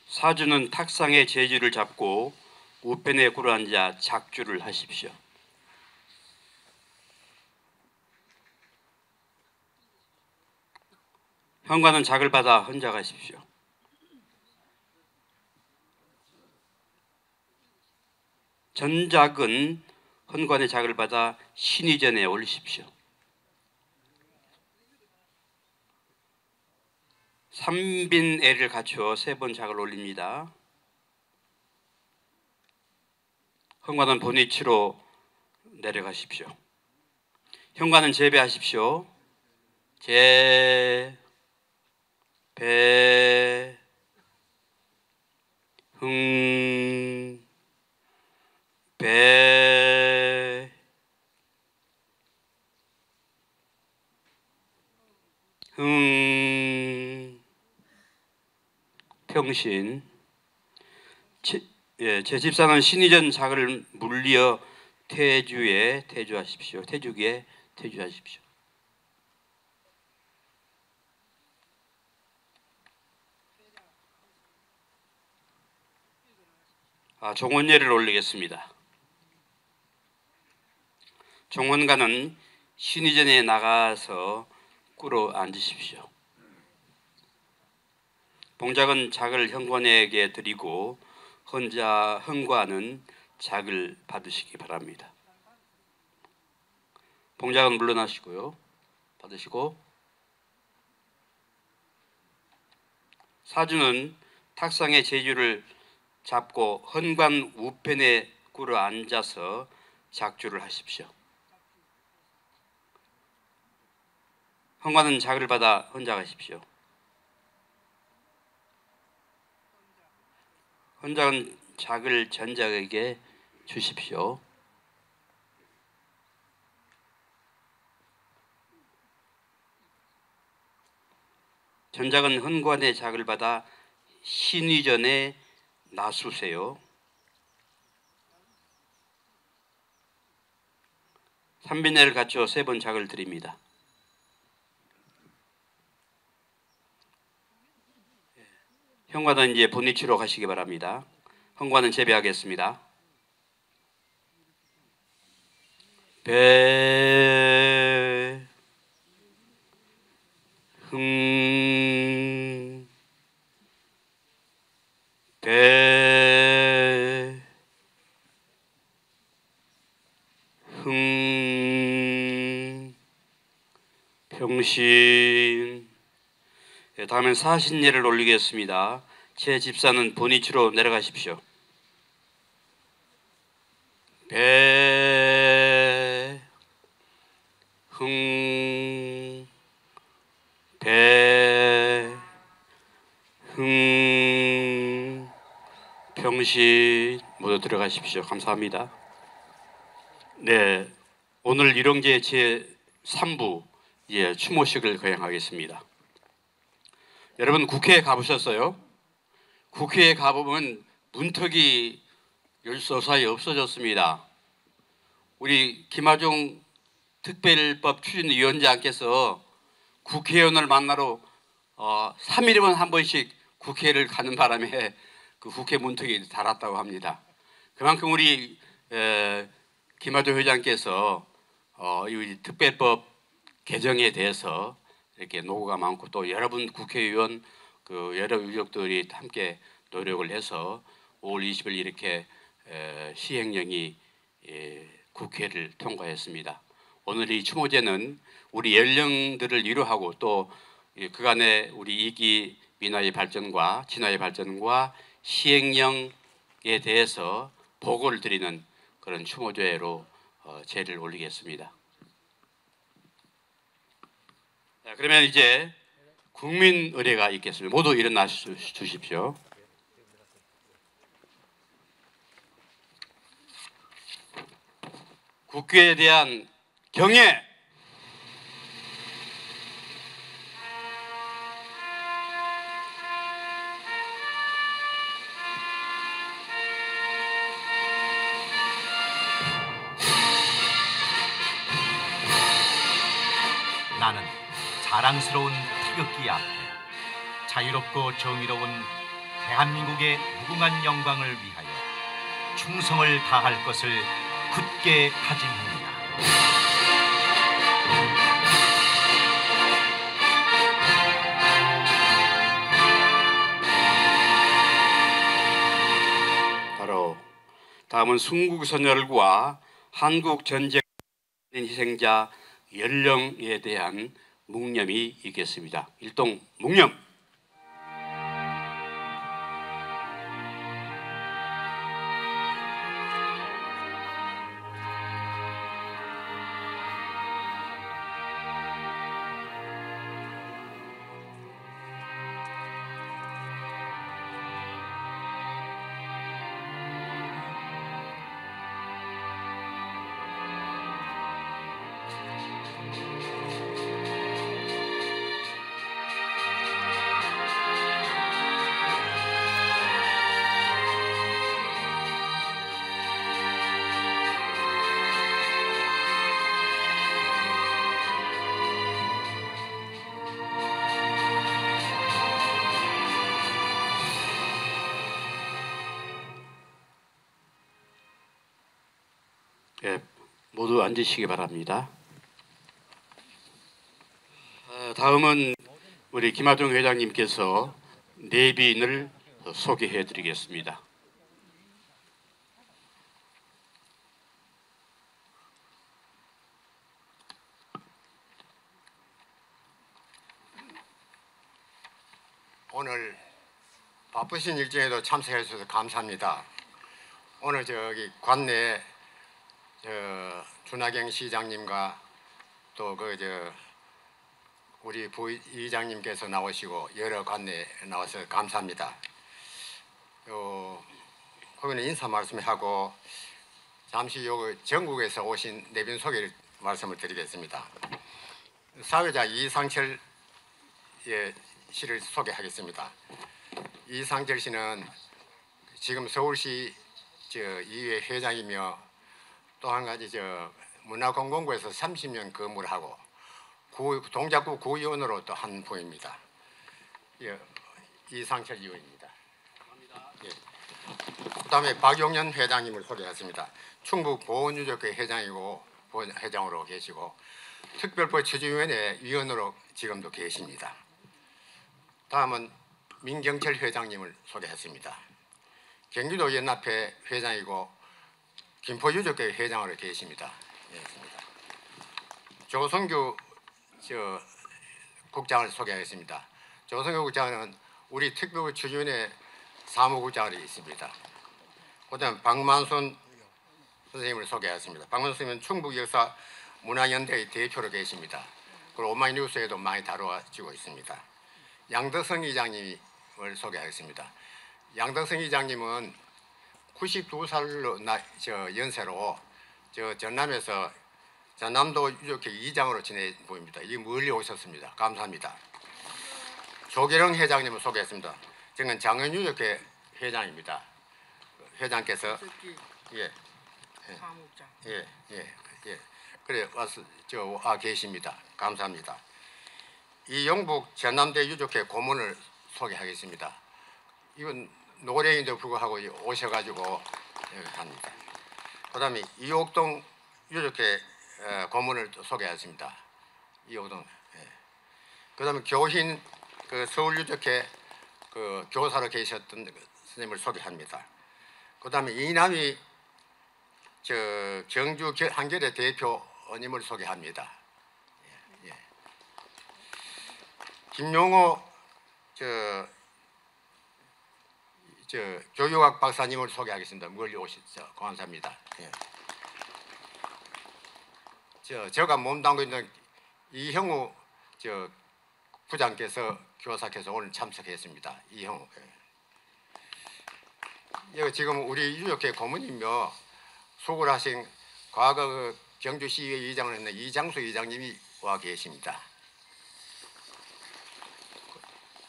사주는 탁상의 재주를 잡고 우편에 꿇어앉아 작주를 하십시오. 현관은 작을 받아 헌작하십시오. 전작은 헌관의 작을 받아 신의전에 올리십시오. 삼빈애를 갖추어 3번 작을 올립니다. 현관은 본위치로 내려가십시오. 현관은 재배하십시오. 재, 배, 흥, 배, 흥, 평신. 제 집사는 신의전 작을 물리어 태주에 태주하십시오. 태주기에 태주하십시오. 종원예를 올리겠습니다. 종원가는 신의전에 나가서 꿇어 앉으십시오. 봉작은 작을 현관에게 드리고 헌관은 작을 받으시기 바랍니다. 봉작은 물러나시고요. 받으시고, 사주는 탁상의 재주를 잡고 헌관 우편에 꿇어 앉아서 작주를 하십시오. 헌관은 작을 받아 헌작하십시오. 헌작은 작을 전작에게 주십시오. 전작은 헌관의 작을 받아 신의전에 놔수세요. 삼빈애를 갖추어 3번 작을 드립니다. 현관은 이제 본위치로 가시기 바랍니다. 현관은 재배하겠습니다. 배, 배, 평신. 다음엔 사신예를 올리겠습니다. 제 집사는 본위치로 내려가십시오. 배, 평신 모두 들어가십시오. 감사합니다. 네, 오늘 일용제 제 3부 추모식을 거행하겠습니다. 여러분 국회에 가보셨어요? 국회에 가보면 문턱이 열소사이 없어졌습니다. 우리 김하중 특별법 추진위원장께서 국회의원을 만나러 3일이면 한 번씩 국회를 가는 바람에 그 국회 문턱이 닳았다고 합니다. 그만큼 우리 김하중 회장께서 이 특별법 개정에 대해서 이렇게 노고가 많고 또 여러분 국회의원 여러 유족들이 함께 노력을 해서 5월 20일 이렇게 시행령이 국회를 통과했습니다. 오늘 이 추모제는 우리 연령들을 위로하고 또 그간의 우리 이기 민화의 발전과 진화의 발전과 시행령에 대해서 보고를 드리는 그런 추모제로 제를 올리겠습니다. 자, 그러면 이제 국민 의례가 있겠습니다. 모두 일어나 주십시오. 국회에 대한 경애. 나는 자랑스러운 태극기 앞에 자유롭고 정의로운 대한민국의 무궁한 영광을 위하여 충성을 다할 것을 굳게 다짐합니다. 바로 다음은 순국선열과 한국전쟁 희생자 연령에 대한 묵념이 있겠습니다. 일동 묵념. 네, 모두 앉으시기 바랍니다. 다음은 우리 김하중 회장님께서 내빈을 소개해 드리겠습니다. 오늘 바쁘신 일정에도 참석해 주셔서 감사합니다. 오늘 저기 관내에 준하경 시장님과 또 우리 부의장님께서 나오시고 여러 관내에 나와서 감사합니다. 거기는 인사 말씀하고 잠시 전국에서 오신 내빈 소개를 말씀을 드리겠습니다. 사회자 이상철 씨를 소개하겠습니다. 이상철 씨는 지금 서울시 이회 회장이며 또 한 가지 문화kon공부에서 30년 근무를 하고 동작구 구의원으로 또 한 분입니다. 이상철 의원입니다. 그다음에 박용현 회장님을 소개했습니다. 충북 보훈유족회 회장이고 회장으로 계시고 특별법 추진위원회 위원으로 지금도 계십니다. 다음은 민경철 회장님을 소개했습니다. 경기도 연합회 회장이고 김포유족회 회장으로 계십니다. 조성규 국장을 소개하겠습니다. 조성규 국장은 우리 특별법 추진위원회 사무국장으로 있습니다. 그다음 박만순 선생님을 소개하겠습니다. 박만순 선생님은 충북역사 문화연대의 대표로 계십니다. 그리고 오마이뉴스에도 많이 다뤄지고 있습니다. 양덕성 이장님을 소개하겠습니다. 양덕성 이장님은 92살로 연세로 전남에서 전남도 유족회 이장으로 지내 보입니다. 이 멀리 오셨습니다. 감사합니다. 조계령 회장님을 소개했습니다. 저는 장현유족회 회장입니다. 회장께서 사무국장. 그래 와서 와 계십니다. 감사합니다. 이용북 전남대 유족회 고문을 소개하겠습니다. 이건 노래인도 불구하고 오셔가지고 합니다. 그다음에 이옥동 유족회 고문을 소개하겠습니다. 이옥동. 그다음에 교신 서울 유족회 교사로 계셨던 선생님을 소개합니다. 그다음에 이남희 경주 한겨레 대표님을 소개합니다. 김용호 교육학 박사님을 소개하겠습니다. 멀리 오셨죠. 감사합니다. 제가 몸담고 있는 이형우 부장께서 교사께서 오늘 참석했습니다. 이형우. 지금 우리 유족회 고문이며 수고하신 과거 경주시의회 의장을 했는 이장수 의장님이 와 계십니다.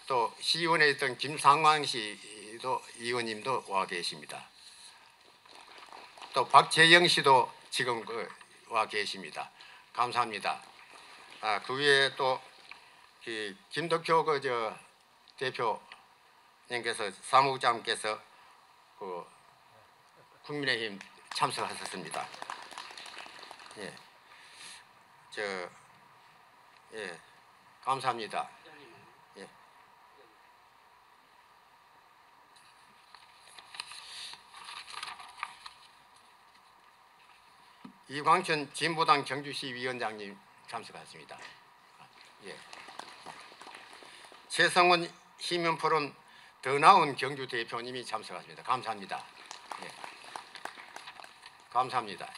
또 시의원에 있던 김상광 씨도 의원님도 와 계십니다. 또 박재영 씨도 지금 와 계십니다. 감사합니다. 그 외에 또 김덕효 대표님께서 사무국장님께서 국민의힘 참석하셨습니다. 감사합니다. 이광천 진보당 경주시 위원장님 참석하셨습니다. 최성원 시민포럼 더 나은 경주 대표님이 참석하십니다. 감사합니다. 감사합니다.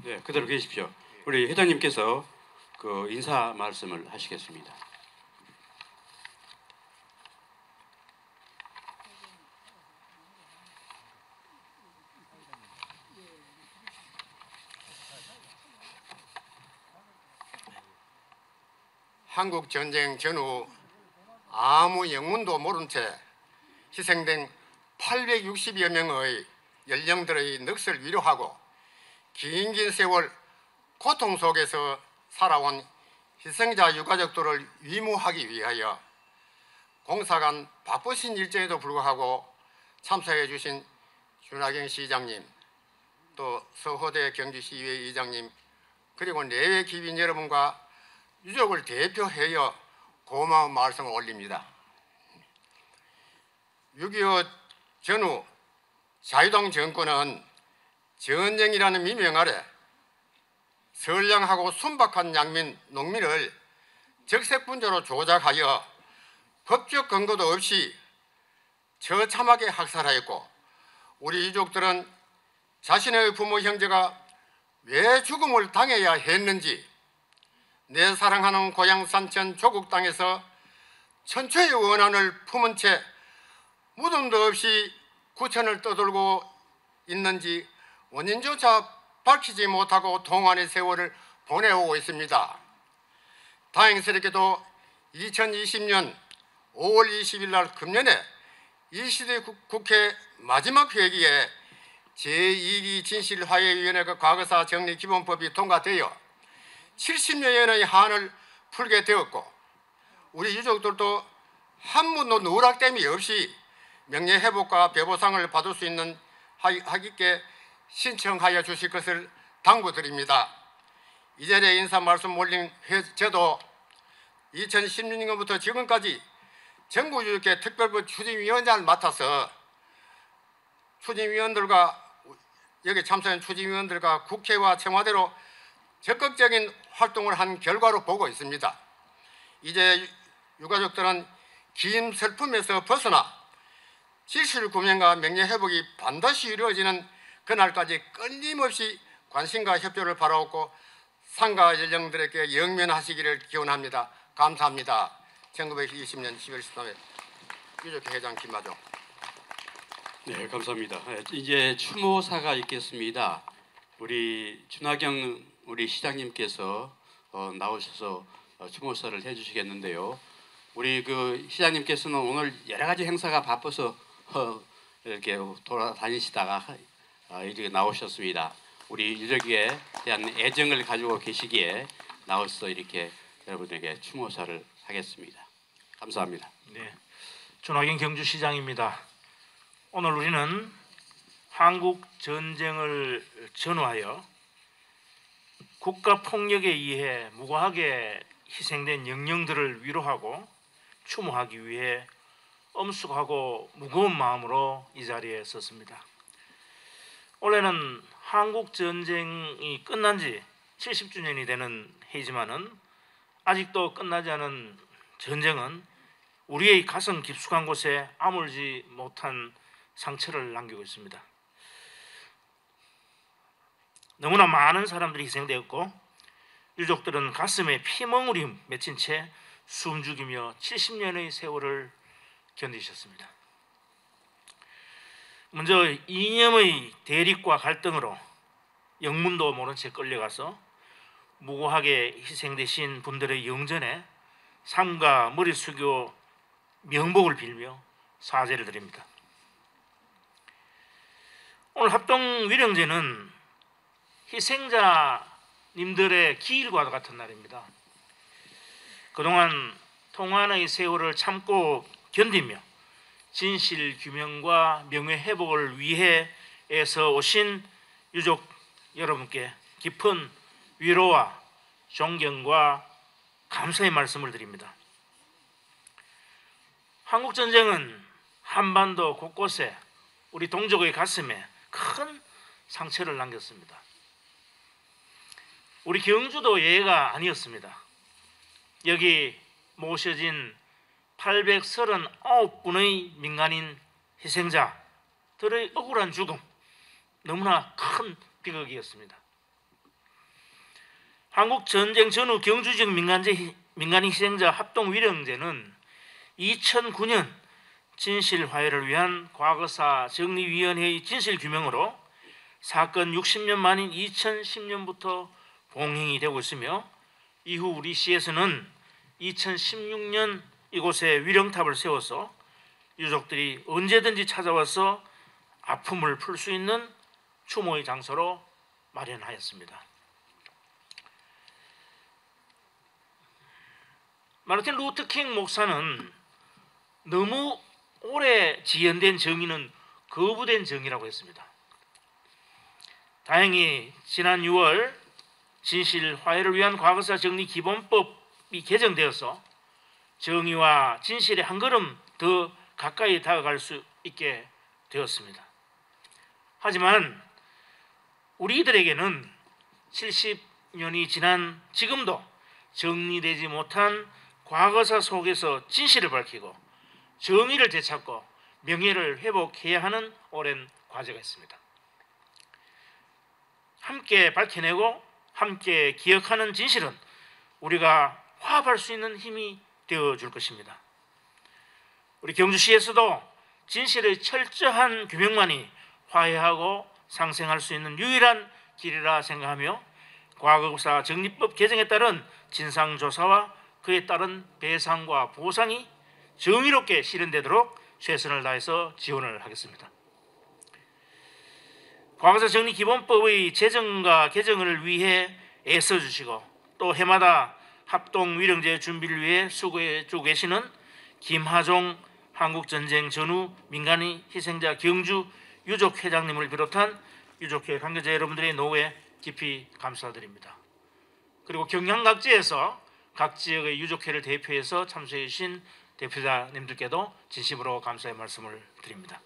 네, 그대로 계십시오. 우리 회장님께서 인사 말씀을 하시겠습니다. 한국 전쟁 전후 아무 영문도 모른 채 희생된 860여 명의 연령들의 넋을 위로하고 긴 세월 고통 속에서 살아온 희생자 유가족들을 위무하기 위하여 공사간 바쁘신 일정에도 불구하고 참석해 주신 준하경 시장님, 또 서호대 경주시의회 의장님, 그리고 내외 기빈 여러분과 유족을 대표하여 고마운 말씀을 올립니다. 6.25 전후 자유당 정권은 전쟁이라는 미명 아래 선량하고 순박한 양민 농민을 적색분자로 조작하여 법적 근거도 없이 처참하게 학살하였고, 우리 유족들은 자신의 부모 형제가 왜 죽음을 당해야 했는지 내 사랑하는 고향 산천 조국 땅에서 천초의 원한을 품은 채 무덤도 없이 구천을 떠돌고 있는지 원인조차 밝히지 못하고 동안의 세월을 보내오고 있습니다. 다행스럽게도 2020년 5월 20일 날 금년에 이 시대 국회 마지막 회기에 제2기 진실화해위원회가 과거사 정리기본법이 통과되어 70여년의 한을 풀게 되었고, 우리 유족들도 한 분도 누락됨이 없이 명예회복과 배보상을 받을 수 있는 하기께 신청하여 주실 것을 당부드립니다. 이 자리에 인사 말씀 올린 저도 2016년부터 지금까지 전국유족회 특별부 추진위원장을 맡아서 추진위원들과 여기 참석한 추진위원들과 국회와 청와대로 적극적인 활동을 한 결과로 보고 있습니다. 이제 유가족들은 긴 슬픔에서 벗어나 진실규명과 명예회복이 반드시 이루어지는 그날까지 끊임없이 관심과 협조를 바라옵고 상가 연령들에게 영면하시기를 기원합니다. 감사합니다. 1920년 10월 13일 유족회 회장 김마종. 네, 감사합니다. 이제 추모사가 있겠습니다. 우리 준하경 우리 시장님께서 나오셔서 추모사를 해주시겠는데요. 우리 그 시장님께서는 오늘 여러 가지 행사가 바빠서 이렇게 돌아다니시다가 이렇게 나오셨습니다. 우리 유족에 대한 애정을 가지고 계시기에 나와서 이렇게 여러분에게 추모사를 하겠습니다. 감사합니다. 네, 준하경 경주시장입니다. 오늘 우리는 한국 전쟁을 전후하여 국가 폭력에 의해 무고하게 희생된 영령들을 위로하고 추모하기 위해 엄숙하고 무거운 마음으로 이 자리에 섰습니다. 올해는 한국 전쟁이 끝난 지 70주년이 되는 해이지만은 아직도 끝나지 않은 전쟁은 우리의 가슴 깊숙한 곳에 아물지 못한 상처를 남기고 있습니다. 너무나 많은 사람들이 희생되었고 유족들은 가슴에 피멍울이 맺힌 채 숨죽이며 70년의 세월을 견디셨습니다. 먼저 이념의 대립과 갈등으로 영문도 모른 채 끌려가서 무고하게 희생되신 분들의 영전에 삼가 머리 숙여 명복을 빌며 사죄를 드립니다. 오늘 합동위령제는 희생자님들의 기일과 같은 날입니다. 그동안 통한의 세월을 참고 견디며 진실 규명과 명예 회복을 위해 애써 오신 유족 여러분께 깊은 위로와 존경과 감사의 말씀을 드립니다. 한국 전쟁은 한반도 곳곳에 우리 동족의 가슴에 큰 상처를 남겼습니다. 우리 경주도 예외가 아니었습니다. 여기 모셔진 839분의 민간인 희생자들의 억울한 죽음, 너무나 큰 비극이었습니다. 한국 전쟁 전후 경주 지역 민간인 희생자 합동위령제는 2009년 진실화해를 위한 과거사 정리위원회의 진실규명으로 사건 60년 만인 2010년부터 봉행이 되고 있으며 이후 우리 시에서는 2016년 이곳에 위령탑을 세워서 유족들이 언제든지 찾아와서 아픔을 풀 수 있는 추모의 장소로 마련하였습니다. 마르틴 루터 킹 목사는 너무 오래 지연된 정의는 거부된 정의라고 했습니다. 다행히 지난 6월 진실 화해를 위한 과거사 정리 기본법이 개정되어서 정의와 진실에 한 걸음 더 가까이 다가갈 수 있게 되었습니다. 하지만 우리들에게는 70년이 지난 지금도 정리되지 못한 과거사 속에서 진실을 밝히고 정의를 되찾고 명예를 회복해야 하는 오랜 과제가 있습니다. 함께 밝혀내고 함께 기억하는 진실은 우리가 화합할 수 있는 힘이 되어줄 것입니다. 우리 경주시에서도 진실의 철저한 규명만이 화해하고 상생할 수 있는 유일한 길이라 생각하며 과거사 정리법 개정에 따른 진상조사와 그에 따른 배상과 보상이 정의롭게 실현되도록 최선을 다해서 지원을 하겠습니다. 과거사 정리 기본법의 제정과 개정을 위해 애써주시고 또 해마다 합동위령제 준비를 위해 수고해 주고 계시는 김하종 한국전쟁 전후 민간인 희생자 경주 유족회장님을 비롯한 유족회 관계자 여러분들의 노고에 깊이 감사드립니다. 그리고 경남 각지에서 각 지역의 유족회를 대표해서 참석해 주신 대표자님들께도 진심으로 감사의 말씀을 드립니다.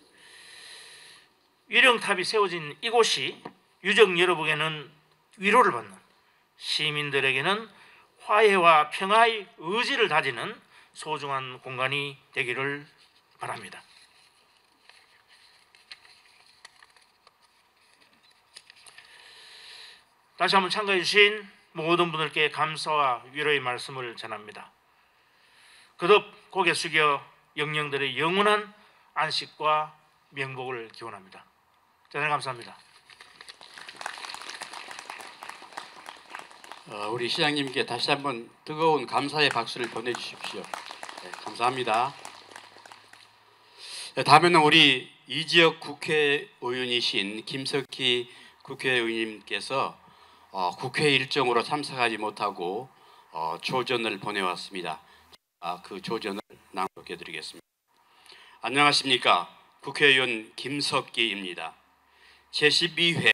위령탑이 세워진 이곳이 유족 여러분에게는 위로를 받는, 시민들에게는 화해와 평화의 의지를 다지는 소중한 공간이 되기를 바랍니다. 다시 한번 참가해 주신 모든 분들께 감사와 위로의 말씀을 전합니다. 거듭 고개 숙여 영령들의 영원한 안식과 명복을 기원합니다. 대단히 감사합니다. 우리 시장님께 다시 한번 뜨거운 감사의 박수를 보내주십시오. 네, 감사합니다. 네, 다음에는 우리 이 지역 국회의원이신 김석희 국회의원님께서 국회 일정으로 참석하지 못하고 조전을 보내왔습니다. 그 조전을 낭독해드리겠습니다. 안녕하십니까. 국회의원 김석기입니다. 제12회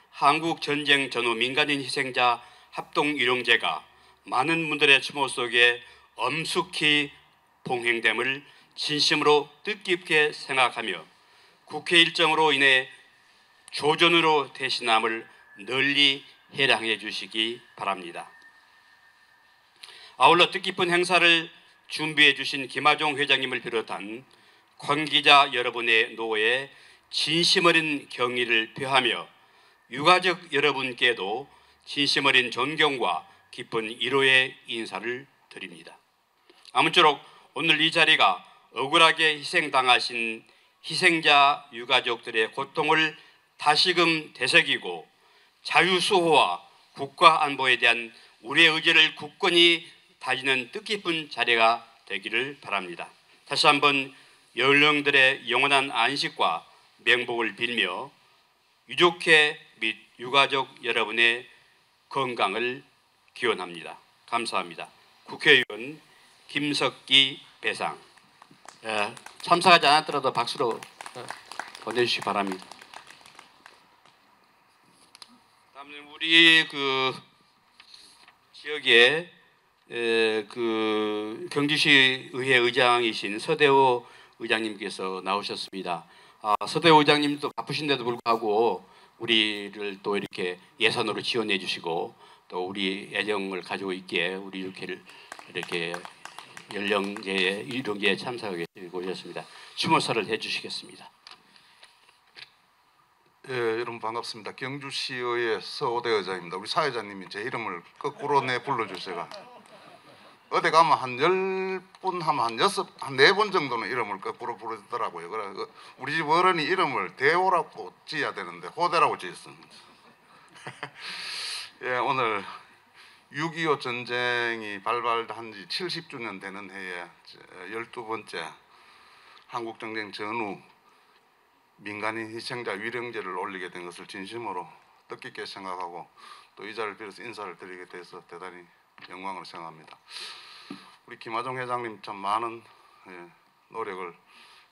한국전쟁 전후 민간인 희생자 합동유령제가 많은 분들의 추모 속에 엄숙히 봉행됨을 진심으로 뜻깊게 생각하며 국회 일정으로 인해 조전으로 대신함을 널리 해량해 주시기 바랍니다. 아울러 뜻깊은 행사를 준비해 주신 김하종 회장님을 비롯한 관계자 여러분의 노고에 진심 어린 경의를 표하며 유가족 여러분께도 진심 어린 존경과 깊은 위로의 인사를 드립니다. 아무쪼록 오늘 이 자리가 억울하게 희생당하신 희생자 유가족들의 고통을 다시금 되새기고 자유수호와 국가안보에 대한 우리의 의지를 굳건히 다지는 뜻깊은 자리가 되기를 바랍니다. 다시 한번 연령들의 영원한 안식과 명복을 빌며 유족회 및 유가족 여러분의 건강을 기원합니다. 감사합니다. 국회의원 김석기 배상. 참석하지 않았더라도 박수로 보내주시기 바랍니다. 다음은 우리 그 지역에 그 경주시 의회 의장이신 서대호 의장님께서 나오셨습니다. 서대호 의장님도 바쁘신데도 불구하고 우리를 또 이렇게 예산으로 지원해 주시고 또 우리 애정을 가지고 있기에 우리 이렇게 연령제에 유령제에 참석하게 오셨습니다. 추모사를 해주시겠습니다. 예, 여러분 반갑습니다. 경주시의회 서오대 의장입니다. 우리 사회자님이 제 이름을 거꾸로 내 불러주세요. 어디 가면 한 10분 하면 한 4번 정도는 이름을 거꾸로 부르더라고요. 그래 우리 집 어른이 이름을 대호라고 지어야 되는데 호대라고 지었습니다. 예, 오늘 6.25 전쟁이 발발한 지 70주년 되는 해에 12번째 한국전쟁 전후 민간인 희생자 위령제를 올리게 된 것을 진심으로 뜻깊게 생각하고 또 이 자리를 빌어서 인사를 드리게 돼서 대단히 영광을 생각합니다. 우리 김하종 회장님 참 많은 노력을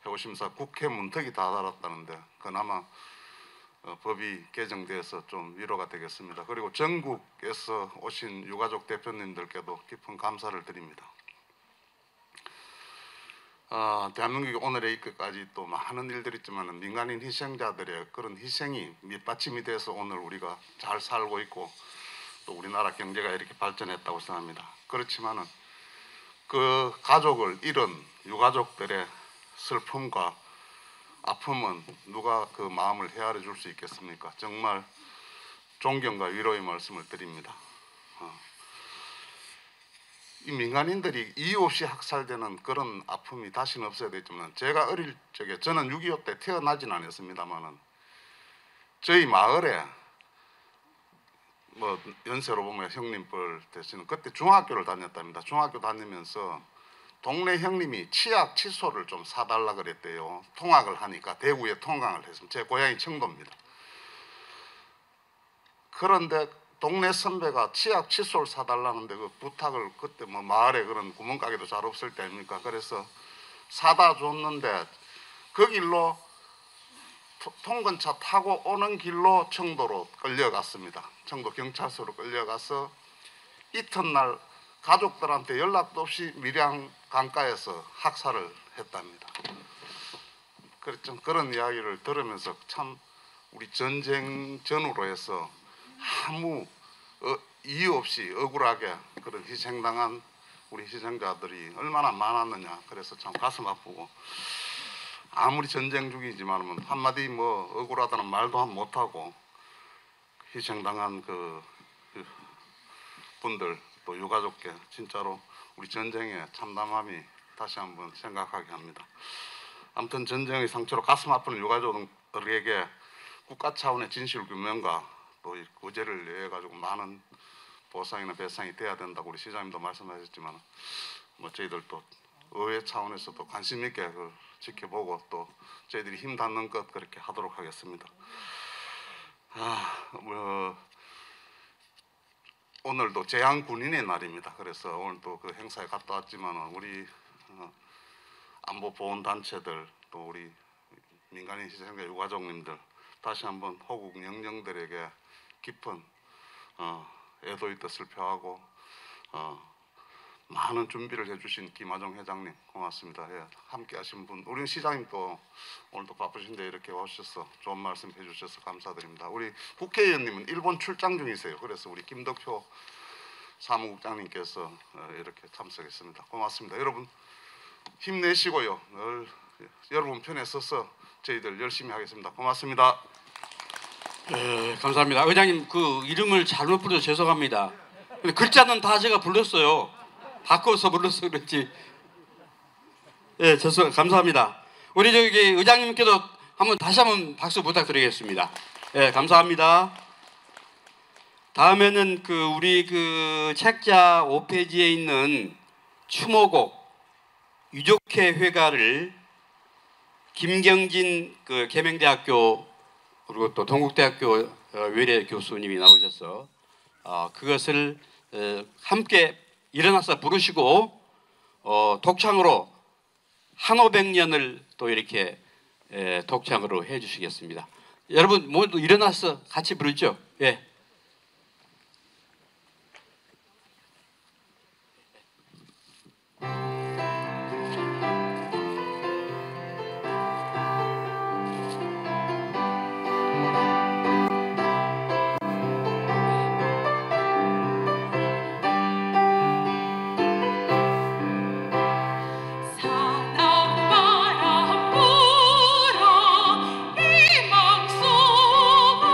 해오시면서 국회 문턱이 다 달았다는데 그나마 법이 개정돼서 좀 위로가 되겠습니다. 그리고 전국에서 오신 유가족 대표님들께도 깊은 감사를 드립니다. 대한민국이 오늘에 있기까지 또 많은 일들이 있지만 민간인 희생자들의 그런 희생이 밑받침이 돼서 오늘 우리가 잘 살고 있고 또 우리나라 경제가 이렇게 발전했다고 생각합니다. 그렇지만은 그 가족을 잃은 유가족들의 슬픔과 아픔은 누가 그 마음을 헤아려 줄 수 있겠습니까? 정말 존경과 위로의 말씀을 드립니다. 이 민간인들이 이유 없이 학살되는 그런 아픔이 다시는 없어야 되지만 제가 어릴 적에 저는 6.25 때 태어나진 않았습니다만은 저희 마을에 뭐 연세로 보면 형님뻘 되시는 그때 중학교를 다녔답니다. 중학교 다니면서 동네 형님이 치약 칫솔을 좀 사달라 그랬대요. 통학을 하니까 대구에 통학을 했습니다. 제 고향이 청도입니다. 그런데 동네 선배가 치약 칫솔 사달라는데 그 부탁을 그때 뭐 마을에 그런 구멍가게도 잘 없을 때 아닙니까? 그래서 사다 줬는데 그 길로 통근차 타고 오는 길로 청도로 끌려갔습니다. 청도 경찰서로 끌려가서 이튿날 가족들한테 연락도 없이 밀양 강가에서 학살을 했답니다. 좀 그런 이야기를 들으면서 참 우리 전쟁 전후로 해서 아무 이유 없이 억울하게 그런 희생당한 우리 희생자들이 얼마나 많았느냐. 그래서 참 가슴 아프고, 아무리 전쟁 중이지만 한마디 뭐 억울하다는 말도 못하고 희생당한 그 분들 또 유가족께 진짜로 우리 전쟁의 참담함이 다시 한번 생각하게 합니다. 아무튼 전쟁의 상처로 가슴 아픈 유가족들에게 국가 차원의 진실 규명과 또 구제를 위해 가지고 많은 보상이나 배상이 돼야 된다고 우리 시장님도 말씀하셨지만, 뭐 저희들도 의회 차원에서도 관심 있게 그걸 지켜보고 또 저희들이 힘 닿는 것 그렇게 하도록 하겠습니다. 오늘도 제향군인의 날입니다. 그래서 오늘 또 그 행사에 갔다 왔지만 우리 안보 보훈 단체들 또 우리 민간인 희생자 유가족님들 다시 한번 호국 영령들에게 깊은 애도의 뜻을 표하고 많은 준비를 해주신 김하정 회장님 고맙습니다. 예, 함께하신 분, 우리 시장님도 오늘도 바쁘신데 이렇게 오셔서 좋은 말씀 해주셔서 감사드립니다. 우리 국회의원님은 일본 출장 중이세요. 그래서 우리 김덕효 사무국장님께서 이렇게 참석했습니다. 고맙습니다. 여러분 힘내시고요. 늘 여러분 편에 서서 저희들 열심히 하겠습니다. 고맙습니다. 감사합니다. 의장님 그 이름을 잘못 불러서 죄송합니다. 근데 글자는 다 제가 불렀어요. 바꿔서 불러서 그렇지. 예, 감사합니다. 우리 저기 의장님께도 다시 한번 박수 부탁드리겠습니다. 예, 감사합니다. 다음에는 우리 책자 5페이지에 있는 추모곡 유족회 회가를 김경진 계명대학교 그리고 또 동국대학교 외래 교수님이 나오셔서 그것을 함께 일어나서 부르시고 독창으로 한오백년을 또 이렇게 독창으로 해주시겠습니다. 여러분 모두 일어나서 같이 부르죠. 예. 사랑바람 불어 희망 쏘아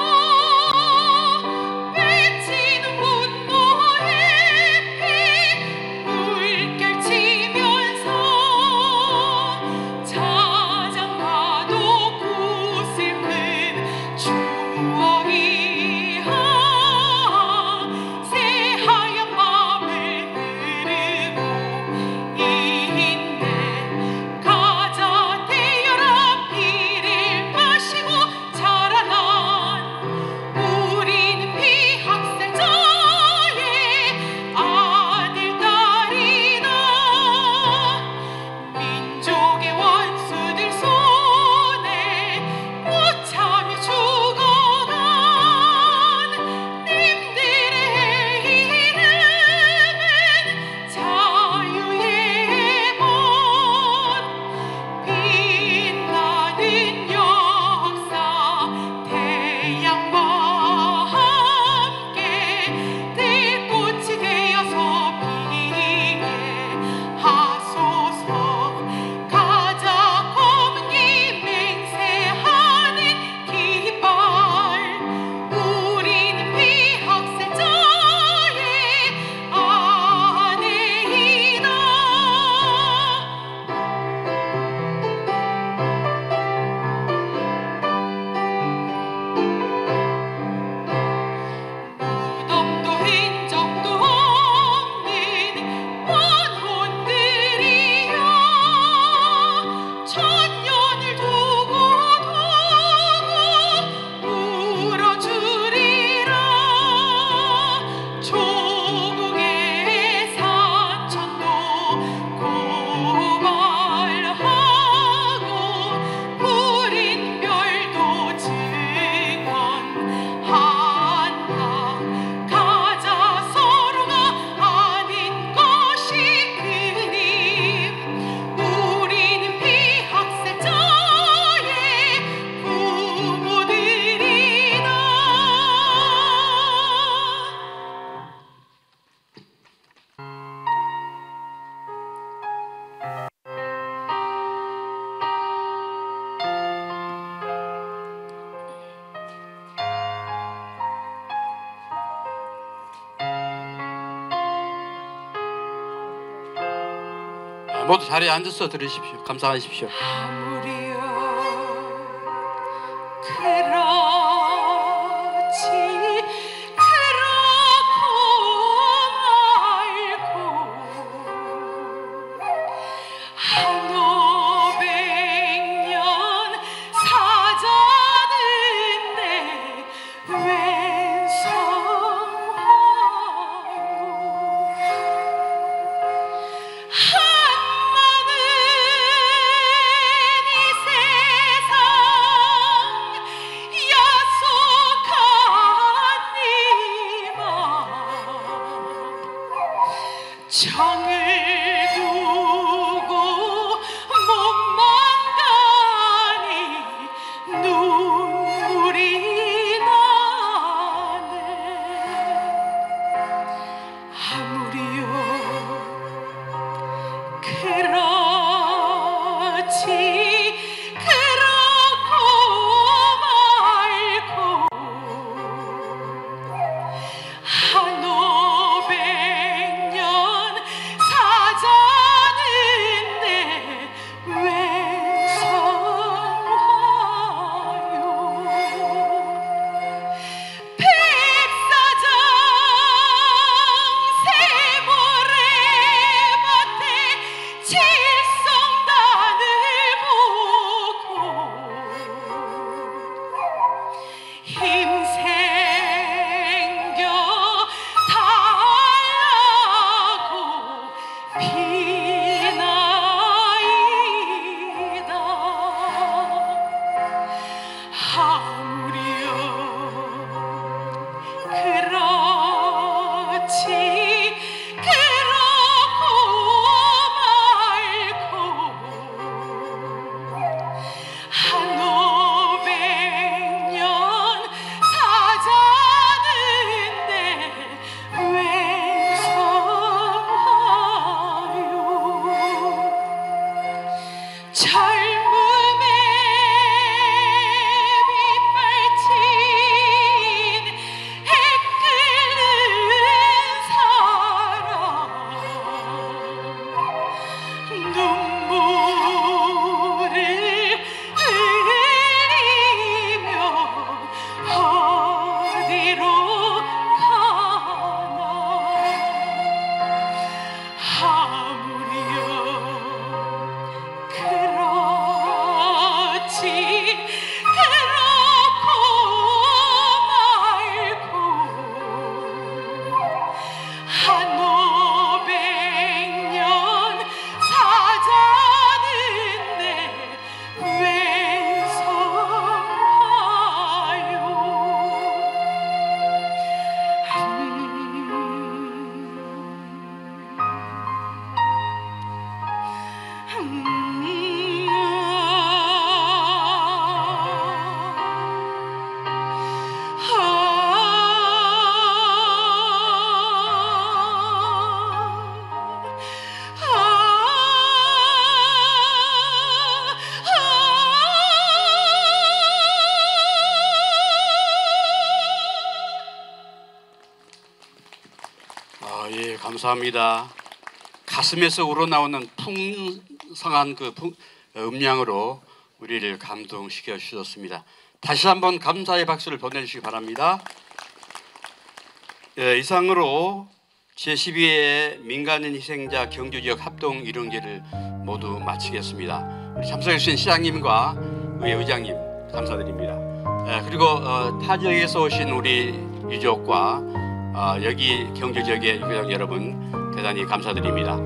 모두 자리에 앉아서 들으십시오. 감상하십시오. 아무리요 그렇지 그렇고 말고 한 500년 사자는데 왜 한마는 이 세상 야속한 이마 정을 두고 몸만 가니 눈물이 나네 아무리요 그렇지 그렇고 말고 한 500년 사자는데 왜 성화요 백사장 세모래밭에 칠성단을 보고 힘생겨 달라고 비나이다 아무리요 그렇지 그렇고 말고 한 500년 사자는데 왜 성화요 젊음의 빗발친 해 끓는 사람 눈물을 흘리며 어디로 가나 아무리요 그렇지 그렇고 말고 한 500년 사자는데 왜 성화요 예, 감사합니다. 가슴에서 우러나오는 풍성한 그 음량으로 우리를 감동시켜 주셨습니다. 다시 한번 감사의 박수를 보내주시기 바랍니다. 예, 이상으로 제12회 민간인 희생자 경주지역 합동 이run기를 모두 마치겠습니다. 우리 참석해 주신 시장님과 의회 의장님 감사드립니다. 예, 그리고 타 지역에서 오신 우리 유족과 여기 경주 지역의 유교장 여러분 대단히 감사드립니다.